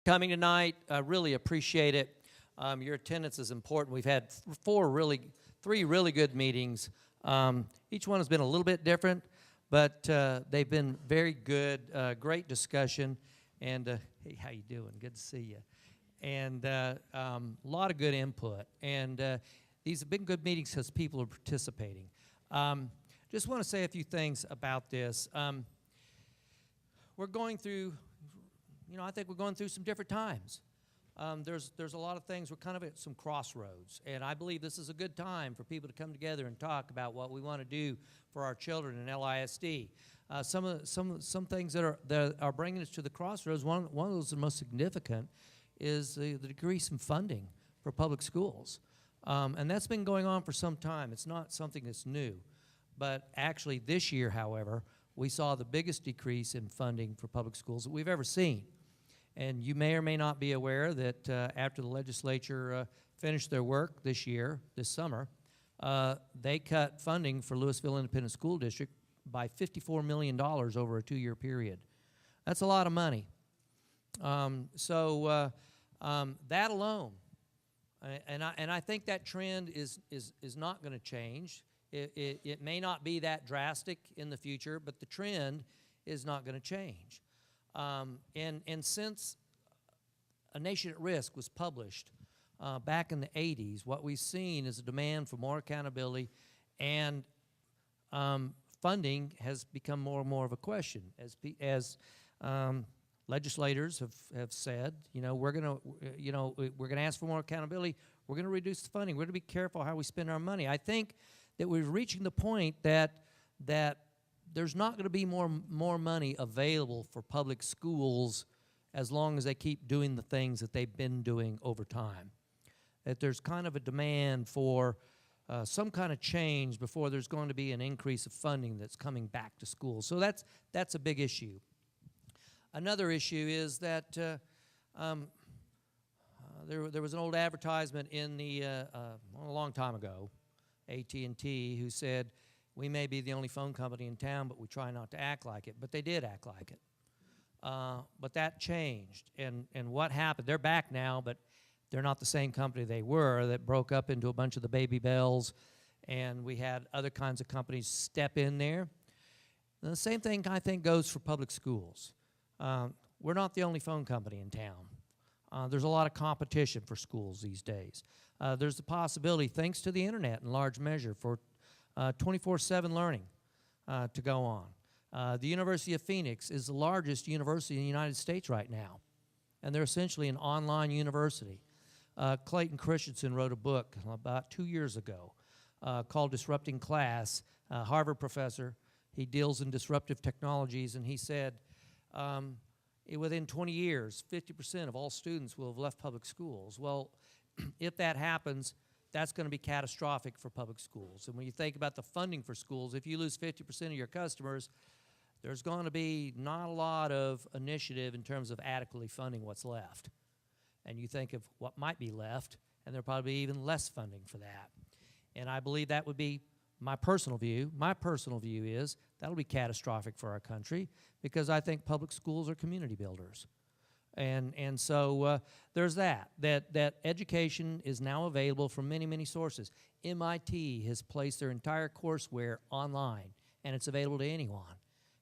coming tonight. I really appreciate it. Your attendance is important. We've had three really good meetings. Each one has been a little bit different, but they've been very good, great discussion. And hey, how you doing? Good to see you. And a lot of good input. And these have been good meetings because people are participating. Just want to say a few things about this. We're going through, I think we're going through some different times. There's a lot of things. We're kind of at some crossroads, and I believe this is a good time for people to come together and talk about what we want to do for our children in LISD. Some things that are bringing us to the crossroads. One of those the most significant is the decrease in funding for public schools, and that's been going on for some time. It's not something that's new, but actually this year, however, we saw the biggest decrease in funding for public schools that we've ever seen. And you may or may not be aware that after the legislature finished their work this summer, they cut funding for Louisville Independent School District by $54 million over a 2-year period. That's a lot of money. That alone, and I think that trend is not going to change. It may not be that drastic in the future, but the trend is not going to change. And since A Nation at Risk was published back in the 80s, what we've seen is a demand for more accountability, and funding has become more and more of a question. As legislators have said, we're going to ask for more accountability. We're going to reduce the funding. We're going to be careful how we spend our money. I think that we're reaching the point that there's not going to be more money available for public schools as long as they keep doing the things that they've been doing over time. That there's kind of a demand for some kind of change before there's going to be an increase of funding that's coming back to schools. So that's a big issue. Another issue is that there was an old advertisement in a long time ago, AT&T, who said, "We may be the only phone company in town, but we try not to act like it." But they did act like it. But that changed. And what happened? They're back now, but they're not the same company they were. That broke up into a bunch of the Baby Bells, and we had other kinds of companies step in there. And the same thing, I think, goes for public schools. We're not the only phone company in town. There's a lot of competition for schools these days. There's the possibility, thanks to the internet in large measure, for 24/7 learning to go on. The University of Phoenix is the largest university in the United States right now, and they're essentially an online university. Clayton Christensen wrote a book about 2 years ago called Disrupting Class, Harvard professor. He deals in disruptive technologies, and he said within 20 years, 50% of all students will have left public schools. Well, if that happens, that's going to be catastrophic for public schools. And when you think about the funding for schools, if you lose 50% of your customers, there's going to be not a lot of initiative in terms of adequately funding what's left. And you think of what might be left, and there'll probably be even less funding for that. And I believe that would be my personal view. My personal view is that'll be catastrophic for our country, because I think public schools are community builders. And so there's that education is now available from many, many sources. MIT has placed their entire courseware online, and it's available to anyone.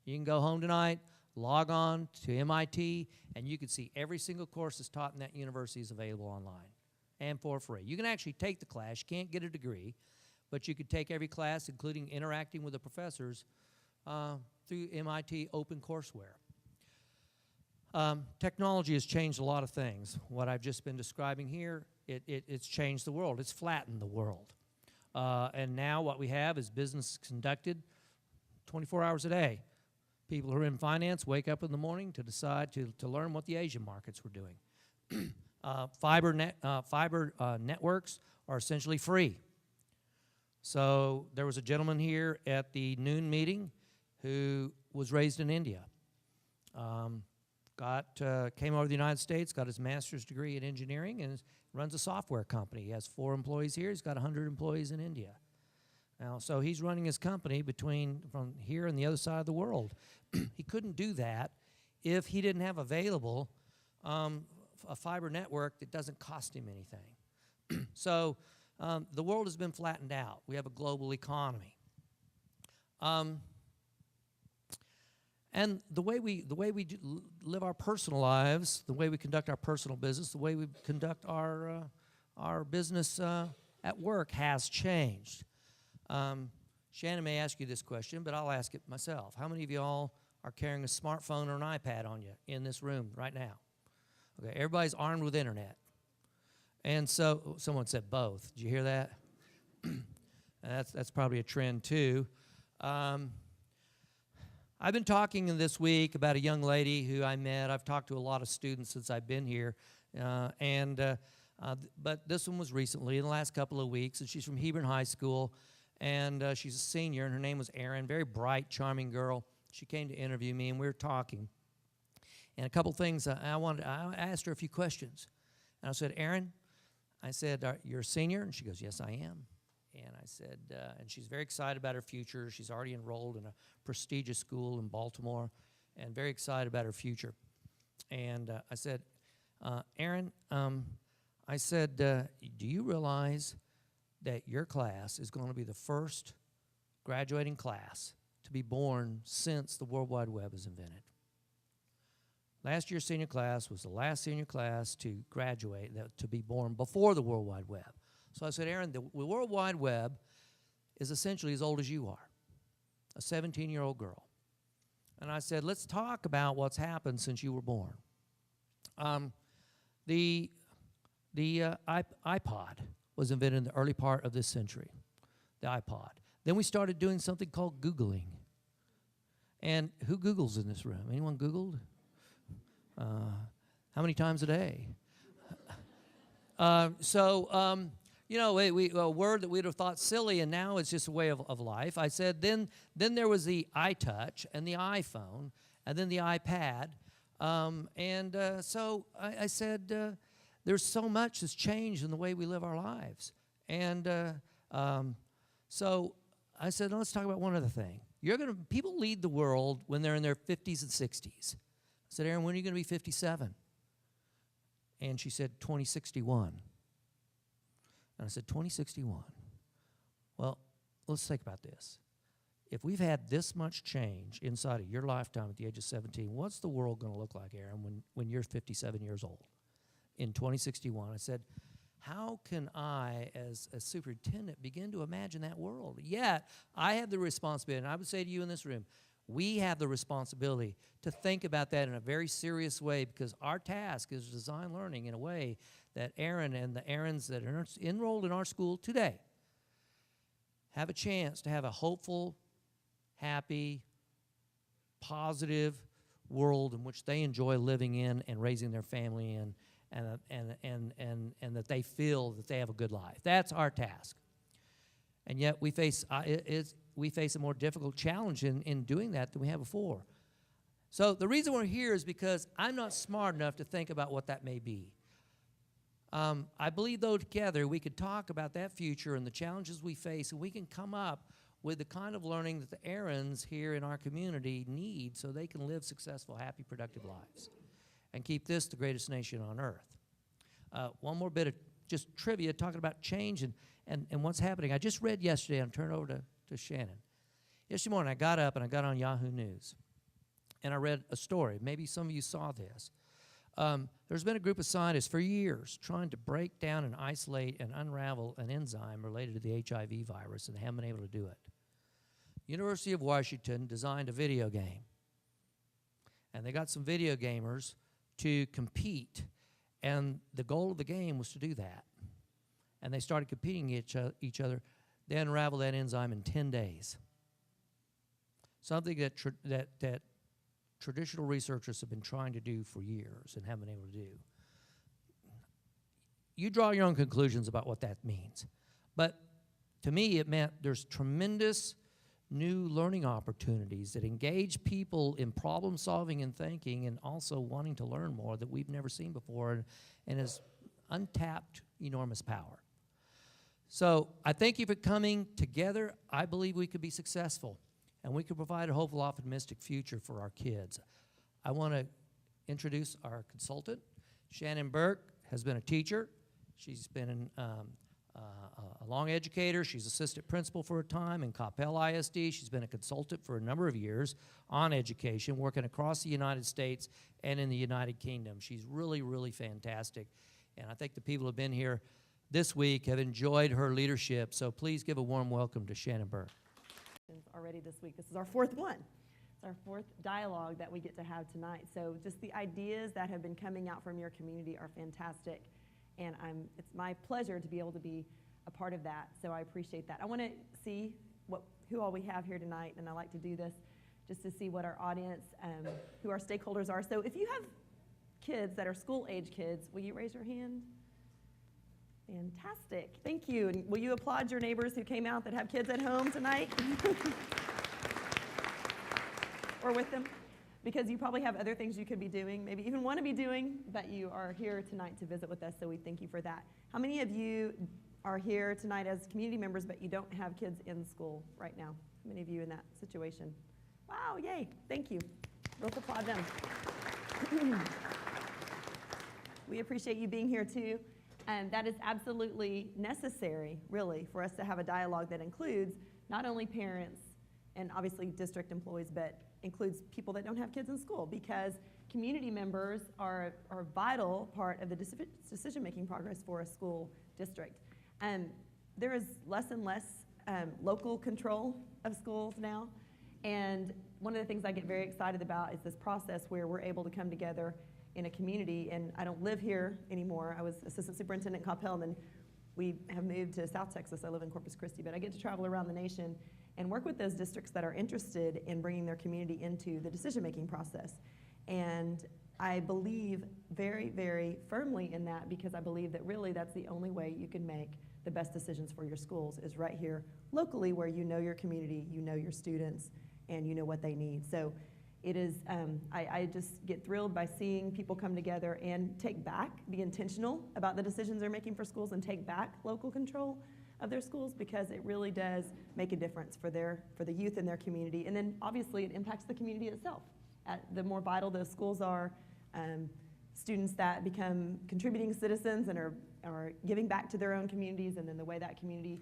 You can go home tonight, log on to MIT, and you can see every single course that's taught in that university is available online and for free. You can actually take the class. You can't get a degree, but you could take every class, including interacting with the professors, through MIT open courseware. Technology has changed a lot of things. What I've just been describing here, it's changed the world. It's flattened the world. And now what we have is business conducted 24 hours a day. People who are in finance wake up in the morning to decide to learn what the Asian markets were doing. Fiber networks are essentially free. So there was a gentleman here at the noon meeting who was raised in India. Came over to the United States, got his master's degree in engineering, and runs a software company. He has 4 employees here. He's got 100 employees in India. Now, so he's running his company from here and the other side of the world. He couldn't do that if he didn't have available a fiber network that doesn't cost him anything. So the world has been flattened out. We have a global economy. And the way we live our personal lives, the way we conduct our personal business, the way we conduct our business at work has changed. Shannon may ask you this question, but I'll ask it myself. How many of y'all are carrying a smartphone or an iPad on you in this room right now? Okay, everybody's armed with internet. And so someone said both. Did you hear that? That's probably a trend too. I've been talking this week about a young lady who I met. I've talked to a lot of students since I've been here, but this one was recently, in the last couple of weeks, and she's from Hebron High School, and she's a senior, and her name was Erin, very bright, charming girl. She came to interview me, and we were talking. And a couple things, I asked her a few questions. And I said, Erin, I said, you're a senior? And she goes, yes, I am. And I said, and she's very excited about her future. She's already enrolled in a prestigious school in Baltimore and very excited about her future. And I said, Erin, I said, do you realize that your class is going to be the first graduating class to be born since the World Wide Web was invented? Last year's senior class was the last senior class to graduate, to be born before the World Wide Web. So I said, Erin, the World Wide Web is essentially as old as you are, a 17-year-old girl. And I said, let's talk about what's happened since you were born. The iPod was invented in the early part of this century, the iPod. Then we started doing something called Googling. And who Googles in this room? Anyone Googled? How many times a day? You know, a word that we'd have thought silly, and now it's just a way of life. I said, then there was the iTouch and the iPhone, and then the iPad. So I said, there's so much that's changed in the way we live our lives. And so I said, let's talk about one other thing. People lead the world when they're in their 50s and 60s. I said, Erin, when are you going to be 57? And she said, 2061. And I said, 2061. Well, let's think about this. If we've had this much change inside of your lifetime at the age of 17, what's the world going to look like, Erin, when you're 57 years old? In 2061, I said, how can I, as a superintendent, begin to imagine that world? Yet, I have the responsibility, and I would say to you in this room, we have the responsibility to think about that in a very serious way, because our task is design learning in a way that Erin and the Erins that are enrolled in our school today have a chance to have a hopeful, happy, positive world in which they enjoy living in and raising their family in, and that they feel that they have a good life. That's our task. And yet we face a more difficult challenge in doing that than we have before. So the reason we're here is because I'm not smart enough to think about what that may be. I believe, though, together we could talk about that future and the challenges we face, and we can come up with the kind of learning that the Erins here in our community need so they can live successful, happy, productive lives and keep this the greatest nation on earth. One more bit of just trivia talking about change and what's happening. I just read yesterday, and turned over to Shannon. Yesterday morning, I got up and I got on Yahoo News, and I read a story. Maybe some of you saw this. There's been a group of scientists for years trying to break down and isolate and unravel an enzyme related to the HIV virus, and they haven't been able to do it. University of Washington designed a video game, and they got some video gamers to compete, and the goal of the game was to do that. And they started competing each other. They unraveled that enzyme in 10 days. Something that traditional researchers have been trying to do for years and haven't been able to do. You draw your own conclusions about what that means. But to me, it meant there's tremendous new learning opportunities that engage people in problem solving and thinking, and also wanting to learn more that we've never seen before, and is untapped enormous power. So I thank you for coming together. I believe we could be successful, and we could provide a hopeful, optimistic future for our kids. I want to introduce our consultant. Shannon Burke has been a teacher. She's been a long educator. She's assistant principal for a time in Coppell ISD. She's been a consultant for a number of years on education, working across the United States and in the United Kingdom. She's really, really fantastic. And I think the people who have been here this week have enjoyed her leadership. So please give a warm welcome to Shannon Burke. Already this week. This is our fourth one. It's our fourth dialogue that we get to have tonight. So just the ideas that have been coming out from your community are fantastic. And it's my pleasure to be able to be a part of that. So I appreciate that. I want to see who all we have here tonight, and I like to do this just to see what our audience, who our stakeholders are. So if you have kids that are school-age kids, will you raise your hand? Fantastic. Thank you. And will you applaud your neighbors who came out that have kids at home tonight? Or with them? Because you probably have other things you could be doing, maybe even want to be doing, but you are here tonight to visit with us, so we thank you for that. How many of you are here tonight as community members, but you don't have kids in school right now? How many of you in that situation? Wow, yay. Thank you. Let's applaud them. We appreciate you being here too. And that is absolutely necessary, really, for us to have a dialogue that includes not only parents and obviously district employees, but includes people that don't have kids in school, because community members are a vital part of the decision-making progress for a school district. There is less and less local control of schools now, and one of the things I get very excited about is this process where we're able to come together in a community. And I don't live here anymore. I was assistant superintendent at Coppell, and then we have moved to South Texas. I live in Corpus Christi, but I get to travel around the nation and work with those districts that are interested in bringing their community into the decision-making process. And I believe very, very firmly in that, because I believe that really that's the only way you can make the best decisions for your schools, is right here locally, where you know your community, you know your students, and you know what they need. So it is, I just get thrilled by seeing people come together and take back, be intentional about the decisions they're making for schools, and take back local control of their schools, because it really does make a difference for the youth in their community. And then obviously it impacts the community itself. The more vital those schools are, students that become contributing citizens and are giving back to their own communities, and then the way that community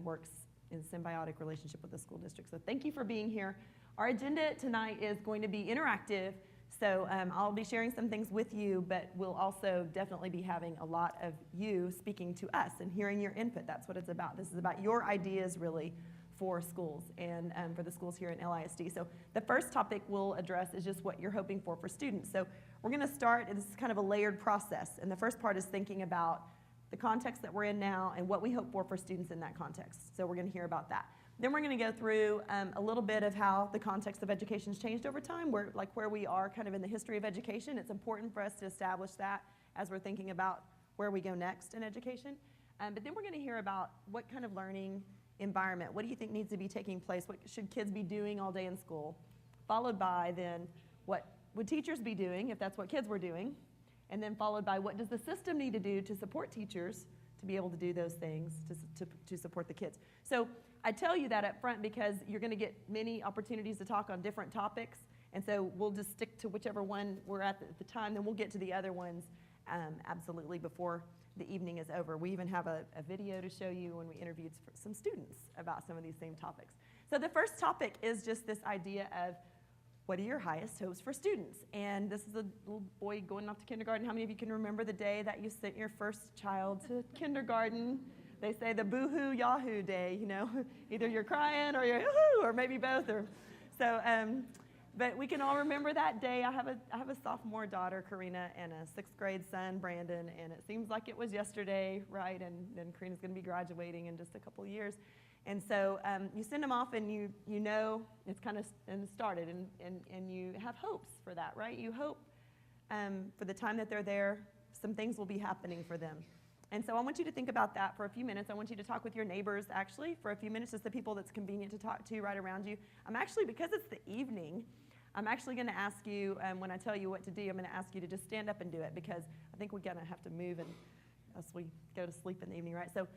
works in symbiotic relationship with the school district. So thank you for being here. Our agenda tonight is going to be interactive, so I'll be sharing some things with you, but we'll also definitely be having a lot of you speaking to us and hearing your input. That's what it's about. This is about your ideas, really, for schools and for the schools here in LISD. So the first topic we'll address is just what you're hoping for students. So we're going to start, this is kind of a layered process, and the first part is thinking about the context that we're in now and what we hope for students in that context. So we're going to hear about that. Then we're going to go through a little bit of how the context of education has changed over time, where we are kind of in the history of education. It's important for us to establish that as we're thinking about where we go next in education. But then we're going to hear about what kind of learning environment, what do you think needs to be taking place, what should kids be doing all day in school, followed by then what would teachers be doing if that's what kids were doing, and then followed by what does the system need to do to support teachers to be able to do those things to support the kids. So I tell you that up front because you're going to get many opportunities to talk on different topics, and so we'll just stick to whichever one we're at the time, then we'll get to the other ones absolutely before the evening is over. We even have a video to show you when we interviewed some students about some of these same topics. So the first topic is just this idea of what are your highest hopes for students? And this is a little boy going off to kindergarten. How many of you can remember the day that you sent your first child to kindergarten? They say the boo-hoo yahoo day, you know, either you're crying or you're yoo-hoo, or maybe both. But we can all remember that day. I have a sophomore daughter, Karina, and a sixth grade son, Brandon, and it seems like it was yesterday, right? And then Karina's going to be graduating in just a couple of years. And so you send them off, and you know it's kind of started, and you have hopes for that, right? You hope for the time that they're there, some things will be happening for them. And so I want you to think about that for a few minutes. I want you to talk with your neighbors, actually, for a few minutes, just the people that's convenient to talk to right around you. Because it's the evening, I'm actually going to ask you, when I tell you what to do, I'm going to ask you to just stand up and do it, because I think we're going to have to move and as we go to sleep in the evening, right? So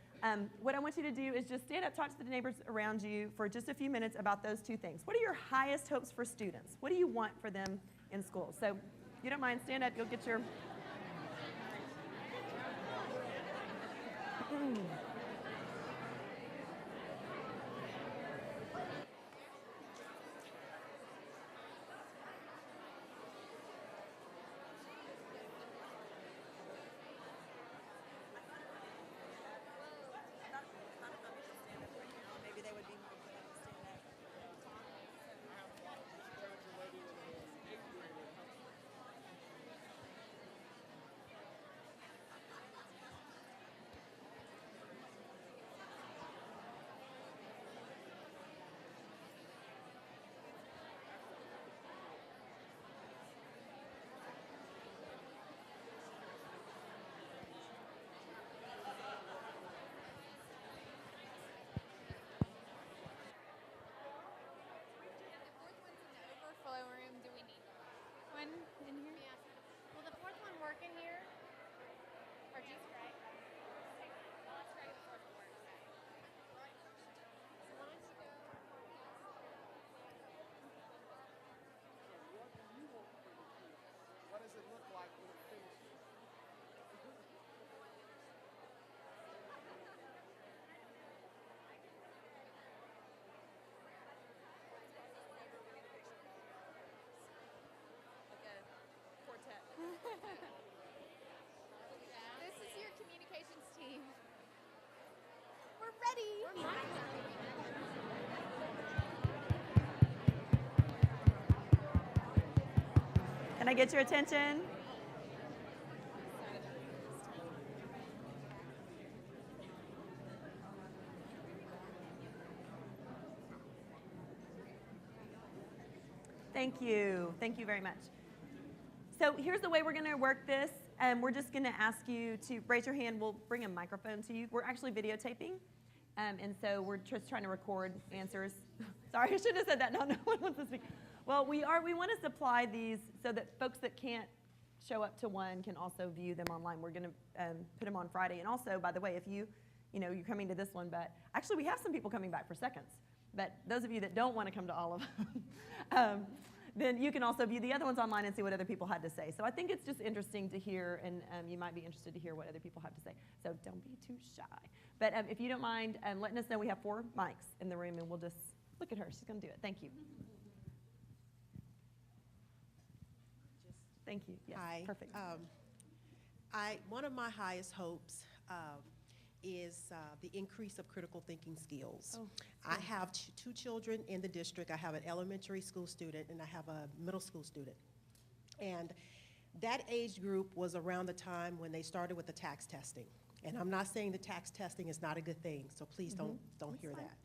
what I want you to do is just stand up, talk to the neighbors around you for just a few minutes about those two things. What are your highest hopes for students? What do you want for them in school? So if you don't mind, stand up. You'll get your Can I get your attention? Thank you. Thank you very much. So here's the way we're going to work this. We're just going to ask you to raise your hand. We'll bring a microphone to you. We're actually videotaping, and so we're just trying to record answers. Sorry, I shouldn't have said that. No one wants to speak. Well, we want to supply these so that folks that can't show up to one can also view them online. We're going to put them on Friday. And also, by the way, if you're coming to this one, but actually we have some people coming back for seconds. But those of you that don't want to come to all of them, then you can also view the other ones online and see what other people had to say. So I think it's just interesting to hear, and you might be interested to hear what other people have to say. So don't be too shy. But if you don't mind letting us know, we have 4 mics in the room, and we'll just look at her. She's going to do it. Thank you. Thank you. Yes, Hi. perfect. One of my highest hopes is the increase of critical thinking skills. Oh, I have 2 children in the district. I have an elementary school student and I have a middle school student. And that age group was around the time when they started with the tax testing. And I'm not saying the tax testing is not a good thing, so please don't hear that.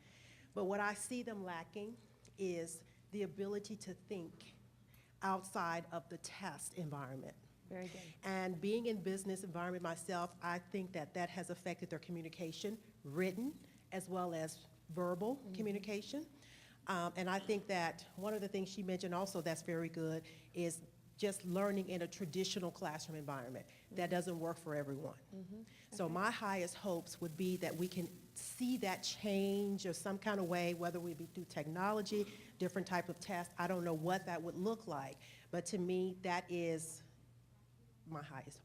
But what I see them lacking is the ability to think outside of the test environment. Very good. And being in business environment myself, I think that has affected their communication, written as well as verbal communication. And I think that one of the things she mentioned also that's very good is just learning in a traditional classroom environment. That doesn't work for everyone. So my highest hopes would be that we can see that change or some kind of way, whether we be through technology, different type of tests. I don't know what that would look like, but to me, that is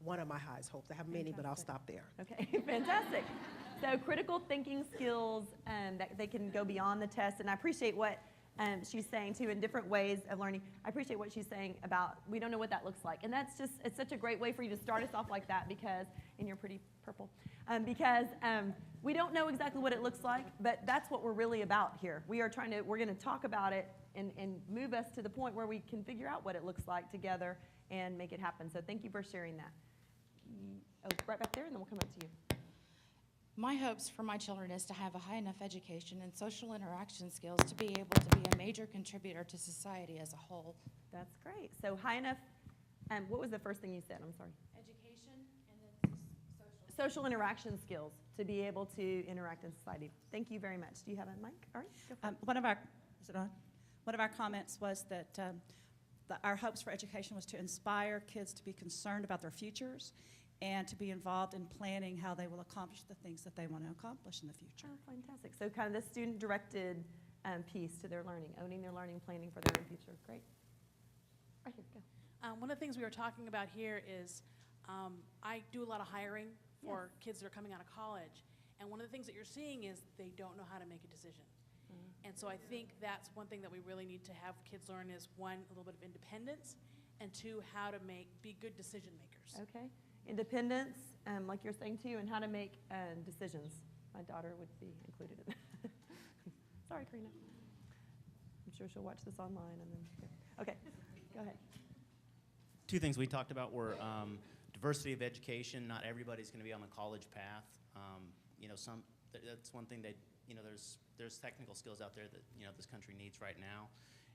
one of my highest hopes. I have many, but I'll stop there. Okay, fantastic. So critical thinking skills that they can go beyond the test, and I appreciate what she's saying too in different ways of learning. I appreciate what she's saying about we don't know what that looks like, and it's such a great way for you to start us off like that because, and you're pretty purple, because we don't know exactly what it looks like, but that's what we're really about here. We're going to talk about it and move us to the point where we can figure out what it looks like together and make it happen. So thank you for sharing that. Oh, right back there, and then we'll come up to you. My hopes for my children is to have a high enough education and social interaction skills to be able to be a major contributor to society as a whole. That's great. So high enough, what was the first thing you said? I'm sorry. Education and then Social interaction skills to be able to interact in society. Thank you very much. Do you have a mic? All right, go for it. One of our comments was that our hopes for education was to inspire kids to be concerned about their futures and to be involved in planning how they will accomplish the things that they want to accomplish in the future. Oh, fantastic. So kind of the student-directed piece to their learning, owning their learning, planning for their own future. Great. Right here, go. One of the things we were talking about here is I do a lot of hiring for kids that are coming out of college. And one of the things that you're seeing is they don't know how to make a decision. And so I think that's one thing that we really need to have kids learn is, 1, a little bit of independence, and 2, how to be good decision makers. Okay. Independence, like you're saying too, and how to make decisions. My daughter would be included in that. Sorry, Karina. I'm sure she'll watch this online and then. Yeah. Okay, go ahead. 2 things we talked about were diversity of education. Not everybody's going to be on the college path. That's one thing that there's technical skills out there that this country needs right now.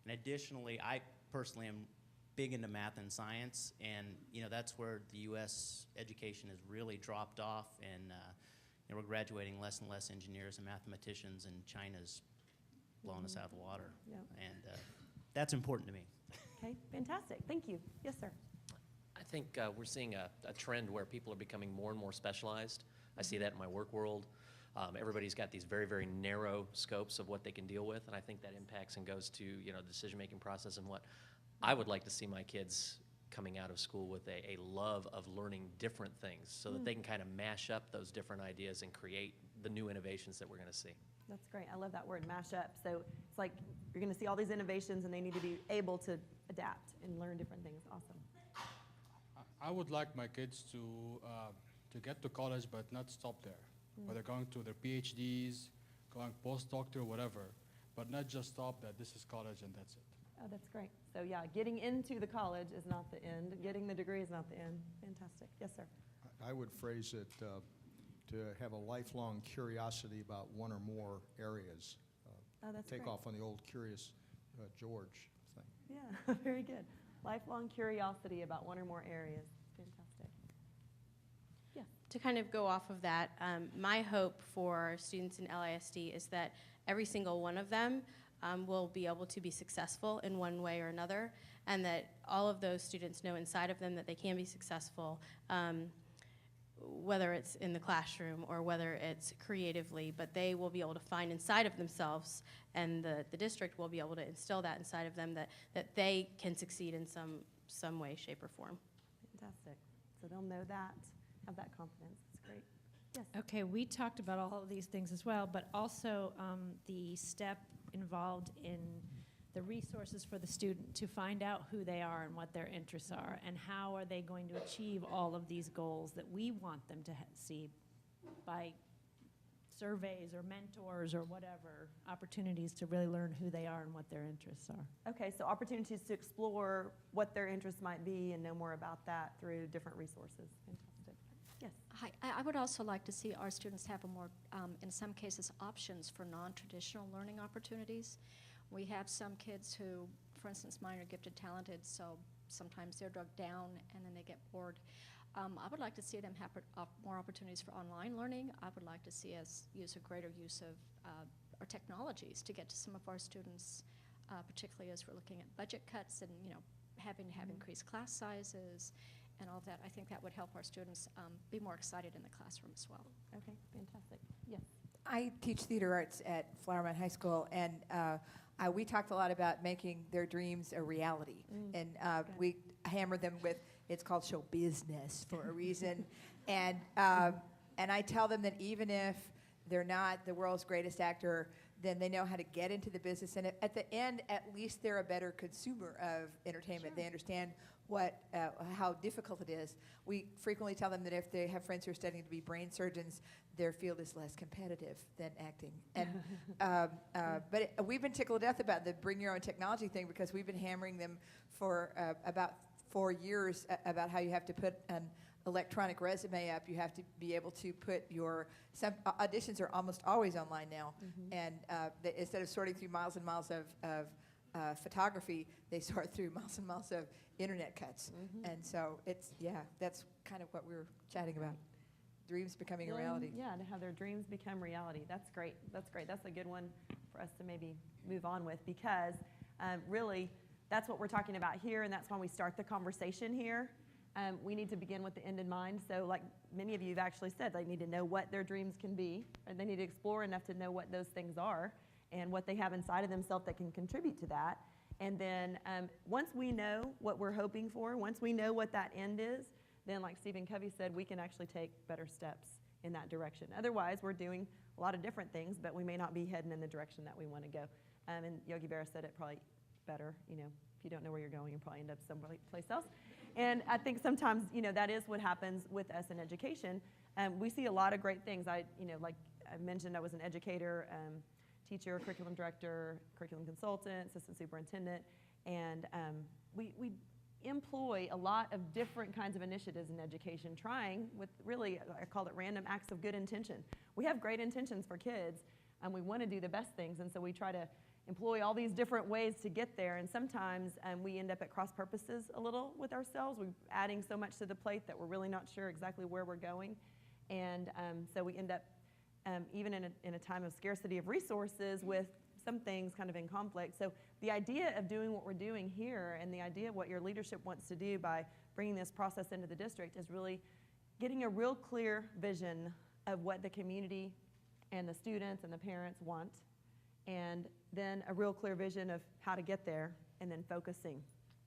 And additionally, I personally am big into math and science, and that's where the U.S. education has really dropped off, and we're graduating less and less engineers and mathematicians, and China's blowing us out of the water. Yep. And that's important to me. Okay, fantastic. Thank you. Yes, sir. I think we're seeing a trend where people are becoming more and more specialized. I see that in my work world. Everybody's got these very, very narrow scopes of what they can deal with, and I think that impacts and goes to the decision-making process and what I would like to see my kids coming out of school with a love of learning different things so that they can kind of mash up those different ideas and create the new innovations that we're going to see. That's great. I love that word, mash up. So it's like you're going to see all these innovations, and they need to be able to adapt and learn different things. Awesome. I would like my kids to get to college but not stop there. Whether going to their PhDs going postdoctoral, whatever, but not just stop that this is college and that's it. Oh, that's great. So yeah, getting into the college is not the end. Getting the degree is not the end. Fantastic. Yes, sir. I would phrase it to have a lifelong curiosity about one or more areas. Oh, that's Take great. off on the old Curious George thing. Yeah, very good. Lifelong curiosity about one or more areas. Fantastic. Yeah. To kind of go off of that, my hope for students in LISD is that every single one of them will be able to be successful in one way or another, and that all of those students know inside of them that they can be successful, whether it's in the classroom or whether it's creatively, but they will be able to find inside of themselves, and the district will be able to instill that inside of them, that they can succeed in some way, shape, or form. Fantastic. So they'll know that, have that confidence. That's great. Yes. Okay, we talked about all of these things as well, but also the step involved in the resources for the student to find out who they are and what their interests are, and how are they going to achieve all of these goals that we want them to see by surveys or mentors or whatever, opportunities to really learn who they are and what their interests are. Okay, so opportunities to explore what their interests might be and know more about that through different resources. Fantastic. Yes. Hi, I would also like to see our students have a more, in some cases, options for non-traditional learning opportunities. We have some kids who, for instance, mine are gifted, talented, so sometimes they're drugged down and then they get bored. I would like to see them have more opportunities for online learning. I would like to see us use a greater use of our technologies to get to some of our students, particularly as we're looking at budget cuts and, you know, having to have increased class sizes and all of that. I think that would help our students be more excited in the classroom as well. Okay, fantastic. Yes. I teach theater arts at Flower Mound High School, and we talked a lot about making their dreams a reality. And we hammer them with, it's called show business for a reason. And I tell them that even if they're not the world's greatest actor, then they know how to get into the business. And at the end, at least they're a better consumer of entertainment. Sure. They understand how difficult it is. We frequently tell them that if they have friends who are studying to be brain surgeons, their field is less competitive than acting. And but we've been tickled to death about the bring your own technology thing, because we've been hammering them for about 4 years about how you have to put an electronic resume up. You have to be able to put some auditions are almost always online now. And instead of sorting through miles and miles of photography, they sort through miles and miles of internet cuts. And so that's kind of what we were chatting about. Dreams becoming a reality. Yeah, to have their dreams become reality. That's great. That's great. That's a good one for us to maybe move on with, because really that's what we're talking about here, and that's why we start the conversation here. We need to begin with the end in mind. So like many of you have actually said, they need to know what their dreams can be, and they need to explore enough to know what those things are and what they have inside of themselves that can contribute to that. And then once we know what we're hoping for, once we know what that end is, then like Stephen Covey said, we can actually take better steps in that direction. Otherwise, we're doing a lot of different things, but we may not be heading in the direction that we want to go. And Yogi Berra said it probably better, you know, if you don't know where you're going, you'll probably end up someplace else. And I think sometimes, you know, that is what happens with us in education. We see a lot of great things. Like I mentioned, I was an educator, teacher, curriculum director, curriculum consultant, assistant superintendent, and we employ a lot of different kinds of initiatives in education, trying with really, I call it random acts of good intention. We have great intentions for kids, and we want to do the best things, and so we try to employ all these different ways to get there, and sometimes we end up at cross purposes a little with ourselves. We're adding so much to the plate that we're really not sure exactly where we're going, and so we end up even in a time of scarcity of resources with some things kind of in conflict. So the idea of doing what we're doing here, and the idea of what your leadership wants to do by bringing this process into the district, is really getting a real clear vision of what the community and the students and the parents want, and then a real clear vision of how to get there, and then focusing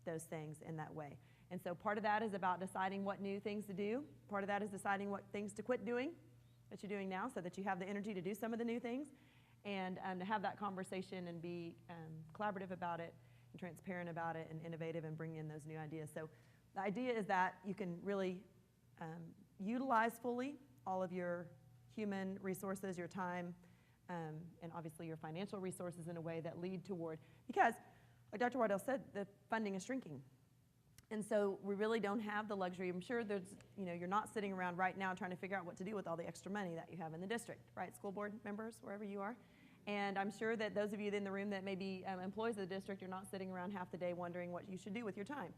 those things in that way. And so part of that is about deciding what new things to do. Part of that is deciding what things to quit doing that you're doing now, so that you have the energy to do some of the new things, and to have that conversation and be collaborative about it and transparent about it and innovative and bring in those new ideas. So the idea is that you can really utilize fully all of your human resources, your time, and obviously your financial resources in a way that lead toward, because like Dr. Wardell said, the funding is shrinking. And so we really don't have the luxury. I'm sure there's, you're not sitting around right now trying to figure out what to do with all the extra money that you have in the district, right? School board members, wherever you are. And I'm sure that those of you in the room that may be employees of the district, you're not sitting around half the day wondering what you should do with your time.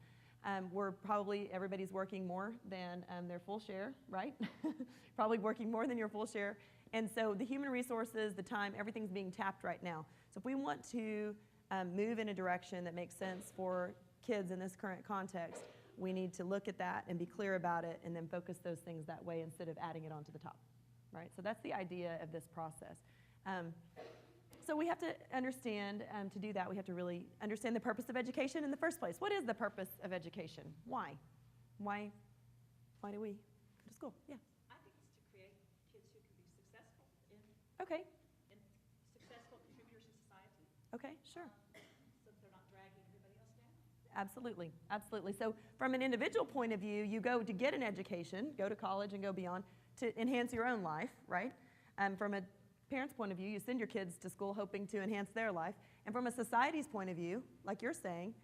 Everybody's working more than their full share, right? Probably working more than your full share. And so the human resources, the time, everything's being tapped right now. So if we want to move in a direction that makes sense for kids in this current context, we need to look at that and be clear about it and then focus those things that way instead of adding it onto the top, right? So that's the idea of this process. So we have to understand, to do that, we have to really understand the purpose of education in the first place. What is the purpose of education? Why? Why do we go to school? Yeah. I think it's to create kids who can be successful Okay. and successful contributors to society, Okay, sure. so that they're not dragging everybody else down. Absolutely, absolutely. So from an individual point of view, you go to get an education, go to college and go beyond to enhance your own life, right? From a parent's point of view, you send your kids to school hoping to enhance their life. And from a society's point of view, like you're saying,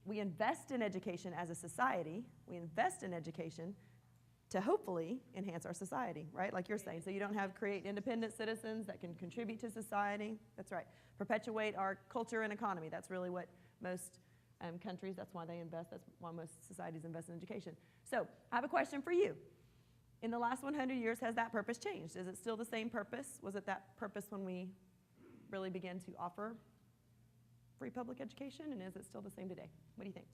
we invest in education as a society. We invest in education to hopefully enhance our society, right? Like you're saying. So you don't create independent citizens that can contribute to society. That's right. Perpetuate our culture and economy. That's really what most countries, that's why they invest. That's why most societies invest in education. So I have a question for you. In the last 100 years, has that purpose changed? Is it still the same purpose? Was it that purpose when we really began to offer free public education? And is it still the same today? What do you think?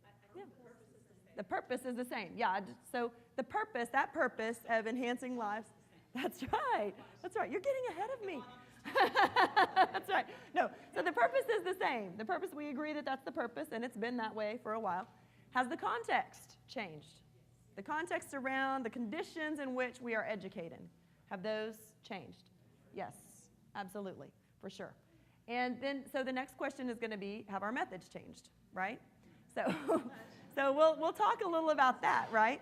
I think it's the same. The purpose is the same. Yeah, so that purpose of enhancing lives, that's right. That's right. You're getting ahead of me. That's right. No, so the purpose is the same. The purpose, we agree that that's the purpose, and it's been that way for a while. Has the context changed? The context around the conditions in which we are educated, have those changed? Yes, absolutely, for sure. And then, so the next question is going to be, have our methods changed, right? So, we'll talk a little about that, right?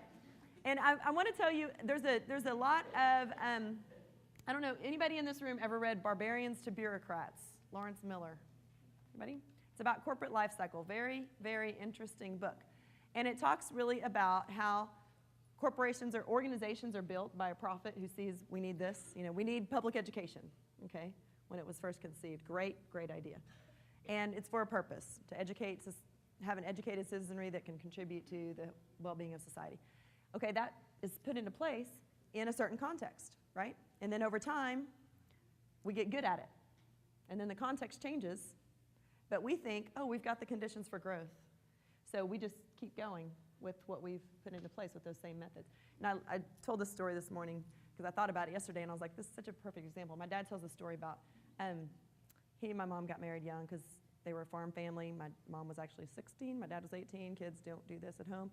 And I want to tell you, there's a lot of, I don't know, anybody in this room ever read Barbarians to Bureaucrats? Lawrence Miller. Anybody? It's about corporate life cycle. Very, very interesting book. And it talks really about how corporations or organizations are built by a prophet who sees we need this. We need public education, okay, when it was first conceived. Great, great idea. And it's for a purpose, to have an educated citizenry that can contribute to the well-being of society. Okay, that is put into place in a certain context, right? And then over time, we get good at it. And then the context changes, but we think, oh, we've got the conditions for growth. So we just keep going with what we've put into place with those same methods. And I told this story this morning because I thought about it yesterday, and I was like, this is such a perfect example. My dad tells a story about he and my mom got married young because they were a farm family. My mom was actually 16. My dad was 18. Kids don't do this at home.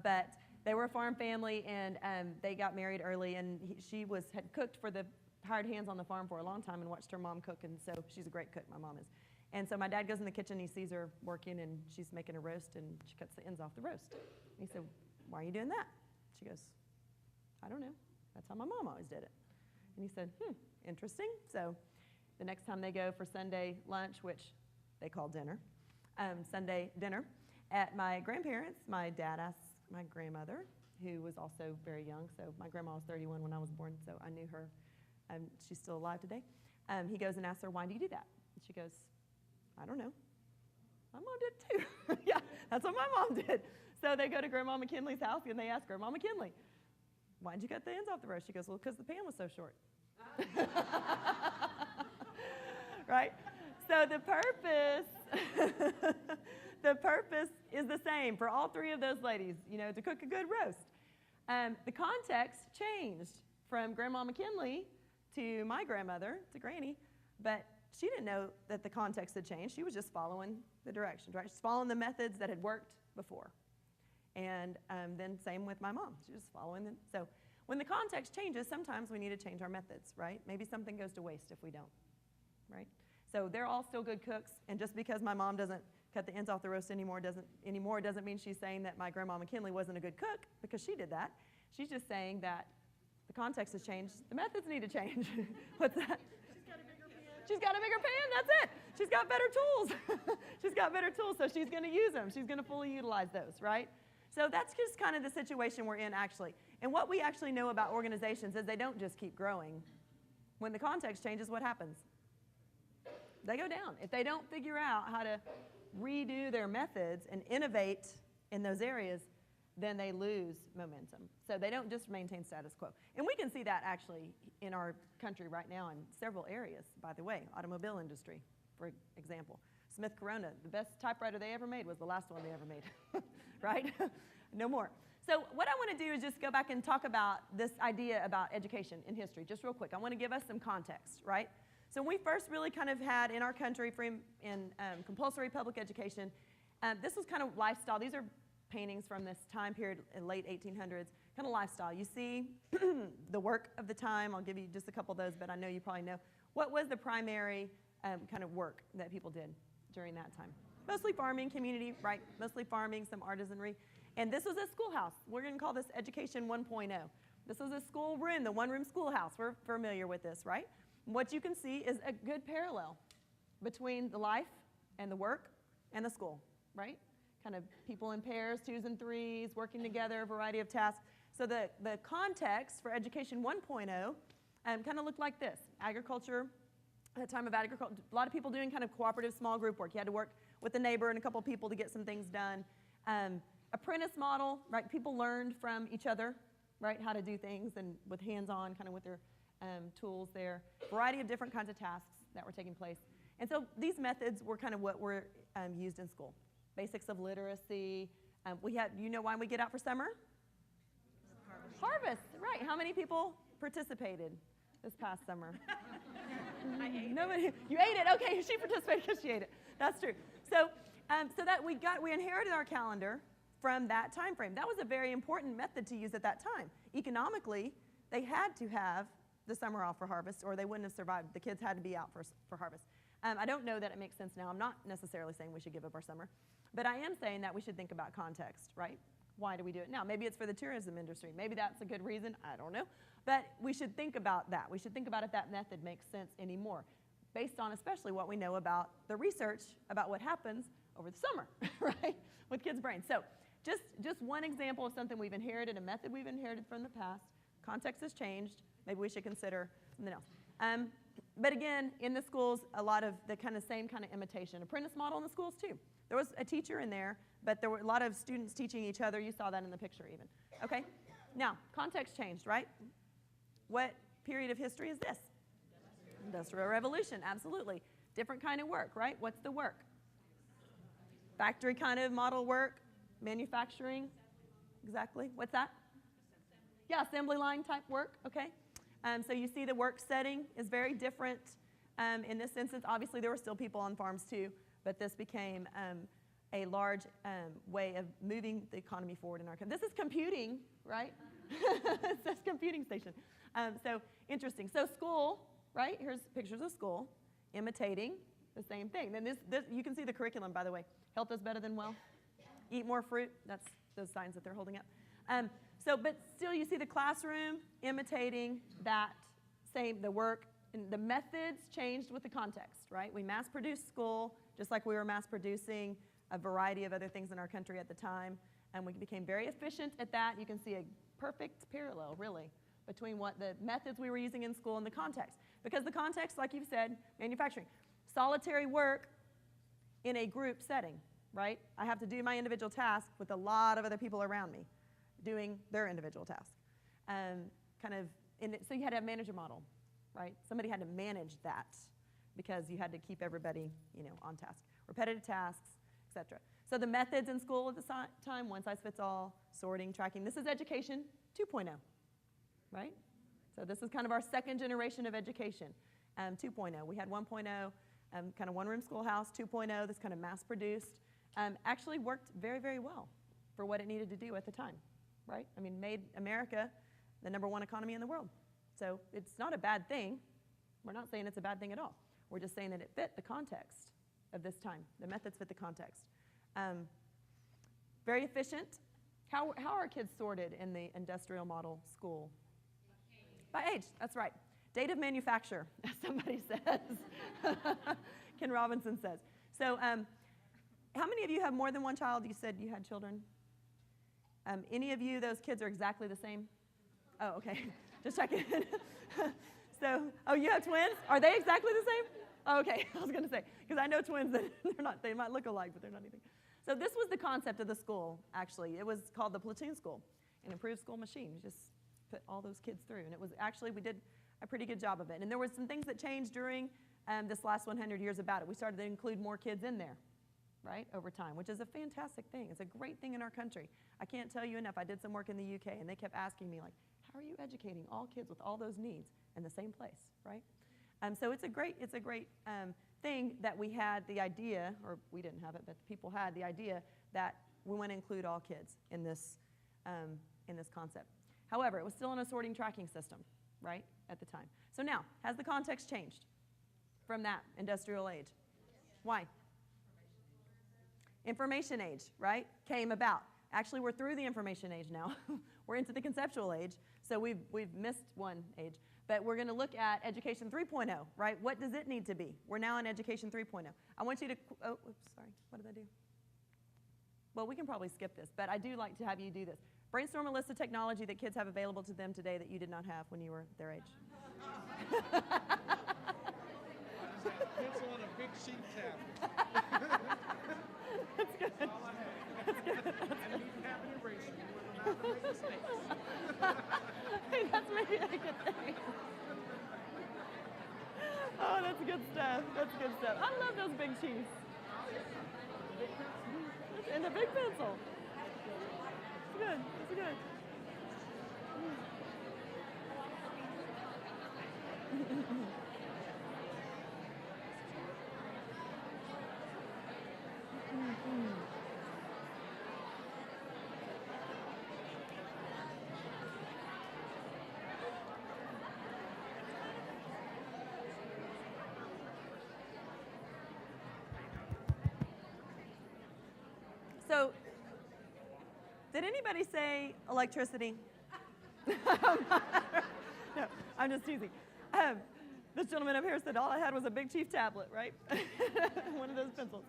But they were a farm family, and they got married early, and she had cooked for the hired hands on the farm for a long time and watched her mom cook, and so she's a great cook, my mom is. And so my dad goes in the kitchen, he sees her working, and she's making a roast, and she cuts the ends off the roast. And he said, why are you doing that? She goes, I don't know. That's how my mom always did it. And he said, interesting. So the next time they go for Sunday lunch, which they call dinner, Sunday dinner, at my grandparents', my dad asked my grandmother, who was also very young, so my grandma was 31 when I was born, so I knew her. She's still alive today. He goes and asks her, why do you do that? And she goes, I don't know. My mom did too. Yeah, that's what my mom did. So they go to Grandma McKinley's house and they ask Grandma McKinley, why did you cut the ends off the roast? She goes, well, because the pan was so short. Right? So the purpose is the same for all three of those ladies, to cook a good roast. The context changed from Grandma McKinley to my grandmother, to Granny, but she didn't know that the context had changed. She was just following the directions, right? She's following the methods that had worked before. And then same with my mom. She's just following them. So when the context changes, sometimes we need to change our methods, right? Maybe something goes to waste if we don't, right? So they're all still good cooks, and just because my mom doesn't cut the ends off the roast anymore doesn't mean she's saying that my Grandma McKinley wasn't a good cook, because she did that. She's just saying that The context has changed. The methods need to change. What's that? She's got a bigger pan, that's it. She's got better tools. She's got better tools, so she's going to use them. She's going to fully utilize those, right? So that's just kind of the situation we're in, actually. And what we actually know about organizations is they don't just keep growing. When the context changes, what happens? They go down. If they don't figure out how to redo their methods and innovate in those areas, then they lose momentum. So they don't just maintain status quo. And we can see that actually in our country right now in several areas, by the way. Automobile industry, for example. Smith Corona, the best typewriter they ever made was the last one they ever made, right? No more. So what I want to do is just go back and talk about this idea about education in history, just real quick. I want to give us some context, right? So we first really kind of had in our country in compulsory public education, this was kind of lifestyle. These are paintings from this time period in late 1800s, kind of lifestyle. You see the work of the time. I'll give you just a couple of those, but I know you probably know. What was the primary kind of work that people did during that time? Mostly farming, community, right? Mostly farming, some artisanry. And this was a schoolhouse. We're going to call this Education 1.0. This was a school room, the one-room schoolhouse. We're familiar with this, right? What you can see is a good parallel between the life and the work and the school, right? Kind of people in pairs, 2s and 3s, working together, a variety of tasks. So the context for Education 1.0 kind of looked like this. Agriculture, at the time of agriculture, a lot of people doing kind of cooperative small group work. You had to work with a neighbor and a couple people to get some things done. Apprentice model, right? People learned from each other, right? How to do things and with hands-on, kind of with their tools there. Variety of different kinds of tasks that were taking place. And so these methods were kind of what were used in school. Basics of literacy. You know why we get out for summer? Harvest, right. How many people participated this past summer? Nobody. You ate it. Okay, she participated because she ate it. That's true. So that we inherited our calendar from that time frame. That was a very important method to use at that time. Economically, they had to have the summer off for harvest or they wouldn't have survived. The kids had to be out for harvest. I don't know that it makes sense now. I'm not necessarily saying we should give up our summer, but I am saying that we should think about context, right? Why do we do it now? Maybe it's for the tourism industry. Maybe that's a good reason. I don't know. But we should think about that. We should think about if that method makes sense anymore, based on especially what we know about the research about what happens over the summer, right, with kids' brains. So just one example of something we've inherited, a method we've inherited from the past. Context has changed. Maybe we should consider something else. But again, in the schools, a lot of the kind of same kind of imitation. Apprentice model in the schools too. There was a teacher in there, but there were a lot of students teaching each other. You saw that in the picture even. Okay? Now, context changed, right? What period of history is this? Industrial Revolution, absolutely. Different kind of work, right? What's the work? Factory kind of model work, manufacturing. Exactly. What's that? Yeah, assembly line type work, okay? So you see the work setting is very different. In this instance, obviously there were still people on farms too, but this became a large way of moving the economy forward in our country. This is computing, right? It says computing station. So interesting. So school, right? Here's pictures of school imitating the same thing. Then this you can see the curriculum, by the way. Health is better than wealth. Eat more fruit. That's those signs that they're holding up. But still you see the classroom imitating that the work, and the methods changed with the context, right? We mass-produced school, just like we were mass-producing a variety of other things in our country at the time, and we became very efficient at that. You can see a perfect parallel, really, between what the methods we were using in school and the context. Because the context, like you've said, manufacturing, solitary work in a group setting, right? I have to do my individual task with a lot of other people around me doing their individual task. So you had to have a manager model, right? Somebody had to manage that because you had to keep everybody, on task. Repetitive tasks, etc. So the methods in school at the time, one size fits all, sorting, tracking. This is education 2.0, right? So this is kind of our second generation of education, 2.0. We had 1.0, kind of one-room schoolhouse, 2.0, this kind of mass-produced, actually worked very, very well for what it needed to do at the time, right? I mean, made America the #1 economy in the world. So it's not a bad thing. We're not saying it's a bad thing at all. We're just saying that it fit the context of this time. The methods fit the context. Very efficient. How are kids sorted in the industrial model school? By age, that's right. Date of manufacture, as somebody says. Ken Robinson says. So how many of you have more than one child? You said you had children. Any of you, those kids are exactly the same? Oh, okay. Just checking. So, oh, you have twins? Are they exactly the same? Oh, okay, I was going to say, because I know twins that they're not, they might look alike, but they're not anything. So this was the concept of the school, actually. It was called the Platoon School, an improved school machine. You just put all those kids through. And it was actually, we did a pretty good job of it. And there were some things that changed during this last 100 years about it. We started to include more kids in there, right, over time, which is a fantastic thing. It's a great thing in our country. I can't tell you enough. I did some work in the UK, and they kept asking me, like, how are you educating all kids with all those needs in the same place, right? So it's a great thing that we had the idea, or we didn't have it, but people had the idea that we want to include all kids in this concept. However, it was still in a sorting tracking system, right, at the time. So now, has the context changed from that industrial age? Why? Information age, right, came about. Actually, we're through the information age now. We're into the conceptual age, so we've missed one age. But we're going to look at Education 3.0, right? What does it need to be? We're now in Education 3.0. I want you to, oh, oops, sorry, what did I do? Well, we can probably skip this, but I do like to have you do this. Brainstorm a list of technology that kids have available to them today that you did not have when you were their age. Pencil on a big sheet tablet. That's good. That's good. I need to have an eraser with them to make mistakes. Hey, that's maybe a good thing. Oh, that's good stuff. That's good stuff. I love those big chiefs. And the big pencil. It's good. It's good. So, did anybody say electricity? No, I'm just teasing. This gentleman up here said all I had was a Big Chief tablet, right? One of those pencils.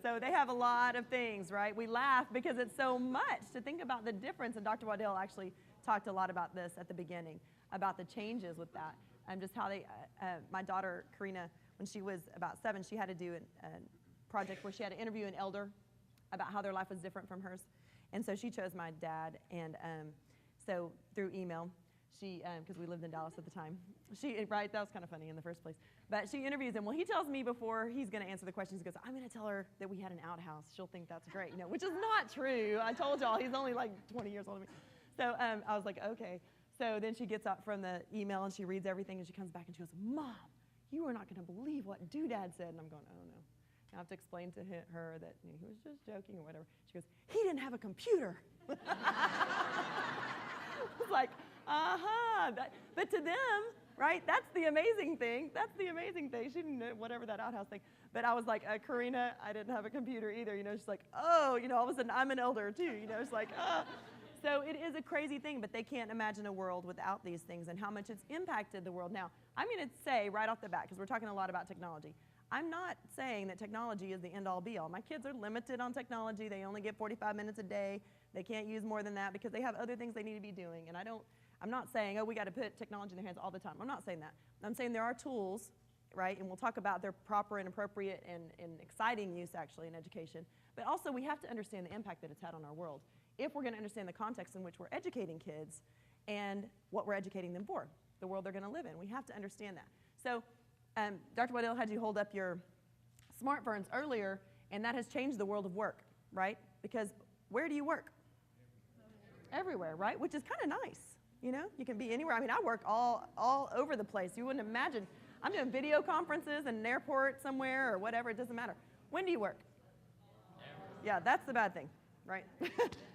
So they have a lot of things, right? We laugh because it's so much to think about the difference, and Dr. Waddell actually talked a lot about this at the beginning, about the changes with that, and just how they, my daughter, Karina, when she was about 7, she had to do a project where she had to interview an elder about how their life was different from hers. And so she chose my dad, and so through email, she, because we lived in Dallas at the time, right, that was kind of funny in the first place, but she interviews him. Well, he tells me before he's going to answer the questions, he goes, I'm going to tell her that we had an outhouse. She'll think that's great, which is not true. I told y'all, he's only like 20 years older than me. So I was like, okay. So then she gets out from the email, and she reads everything, and she comes back, and she goes, Mom, you are not going to believe what Doodad said. And I'm going, oh, no. I have to explain to her that he was just joking or whatever. She goes, he didn't have a computer. I was like, uh-huh. But to them, right, that's the amazing thing. That's the amazing thing. She didn't know whatever that outhouse thing. But I was like, Karina, I didn't have a computer either. She's like, oh, all of a sudden I'm an elder too. It's like, oh. So it is a crazy thing, but they can't imagine a world without these things and how much it's impacted the world. Now, I'm going to say right off the bat, because we're talking a lot about technology, I'm not saying that technology is the end-all be-all. My kids are limited on technology. They only get 45 minutes a day. They can't use more than that because they have other things they need to be doing. And I'm not saying, oh, we got to put technology in their hands all the time. I'm not saying that. I'm saying there are tools, right, and we'll talk about their proper and appropriate and exciting use, actually, in education. But also, we have to understand the impact that it's had on our world if we're going to understand the context in which we're educating kids and what we're educating them for, the world they're going to live in. We have to understand that. So Dr. Waddell had you hold up your smartphones earlier, and that has changed the world of work, right? Because where do you work? Everywhere, right? Which is kind of nice, You can be anywhere. I mean, I work all over the place. You wouldn't imagine. I'm doing video conferences in an airport somewhere or whatever. It doesn't matter. When do you work? Yeah, that's the bad thing, right?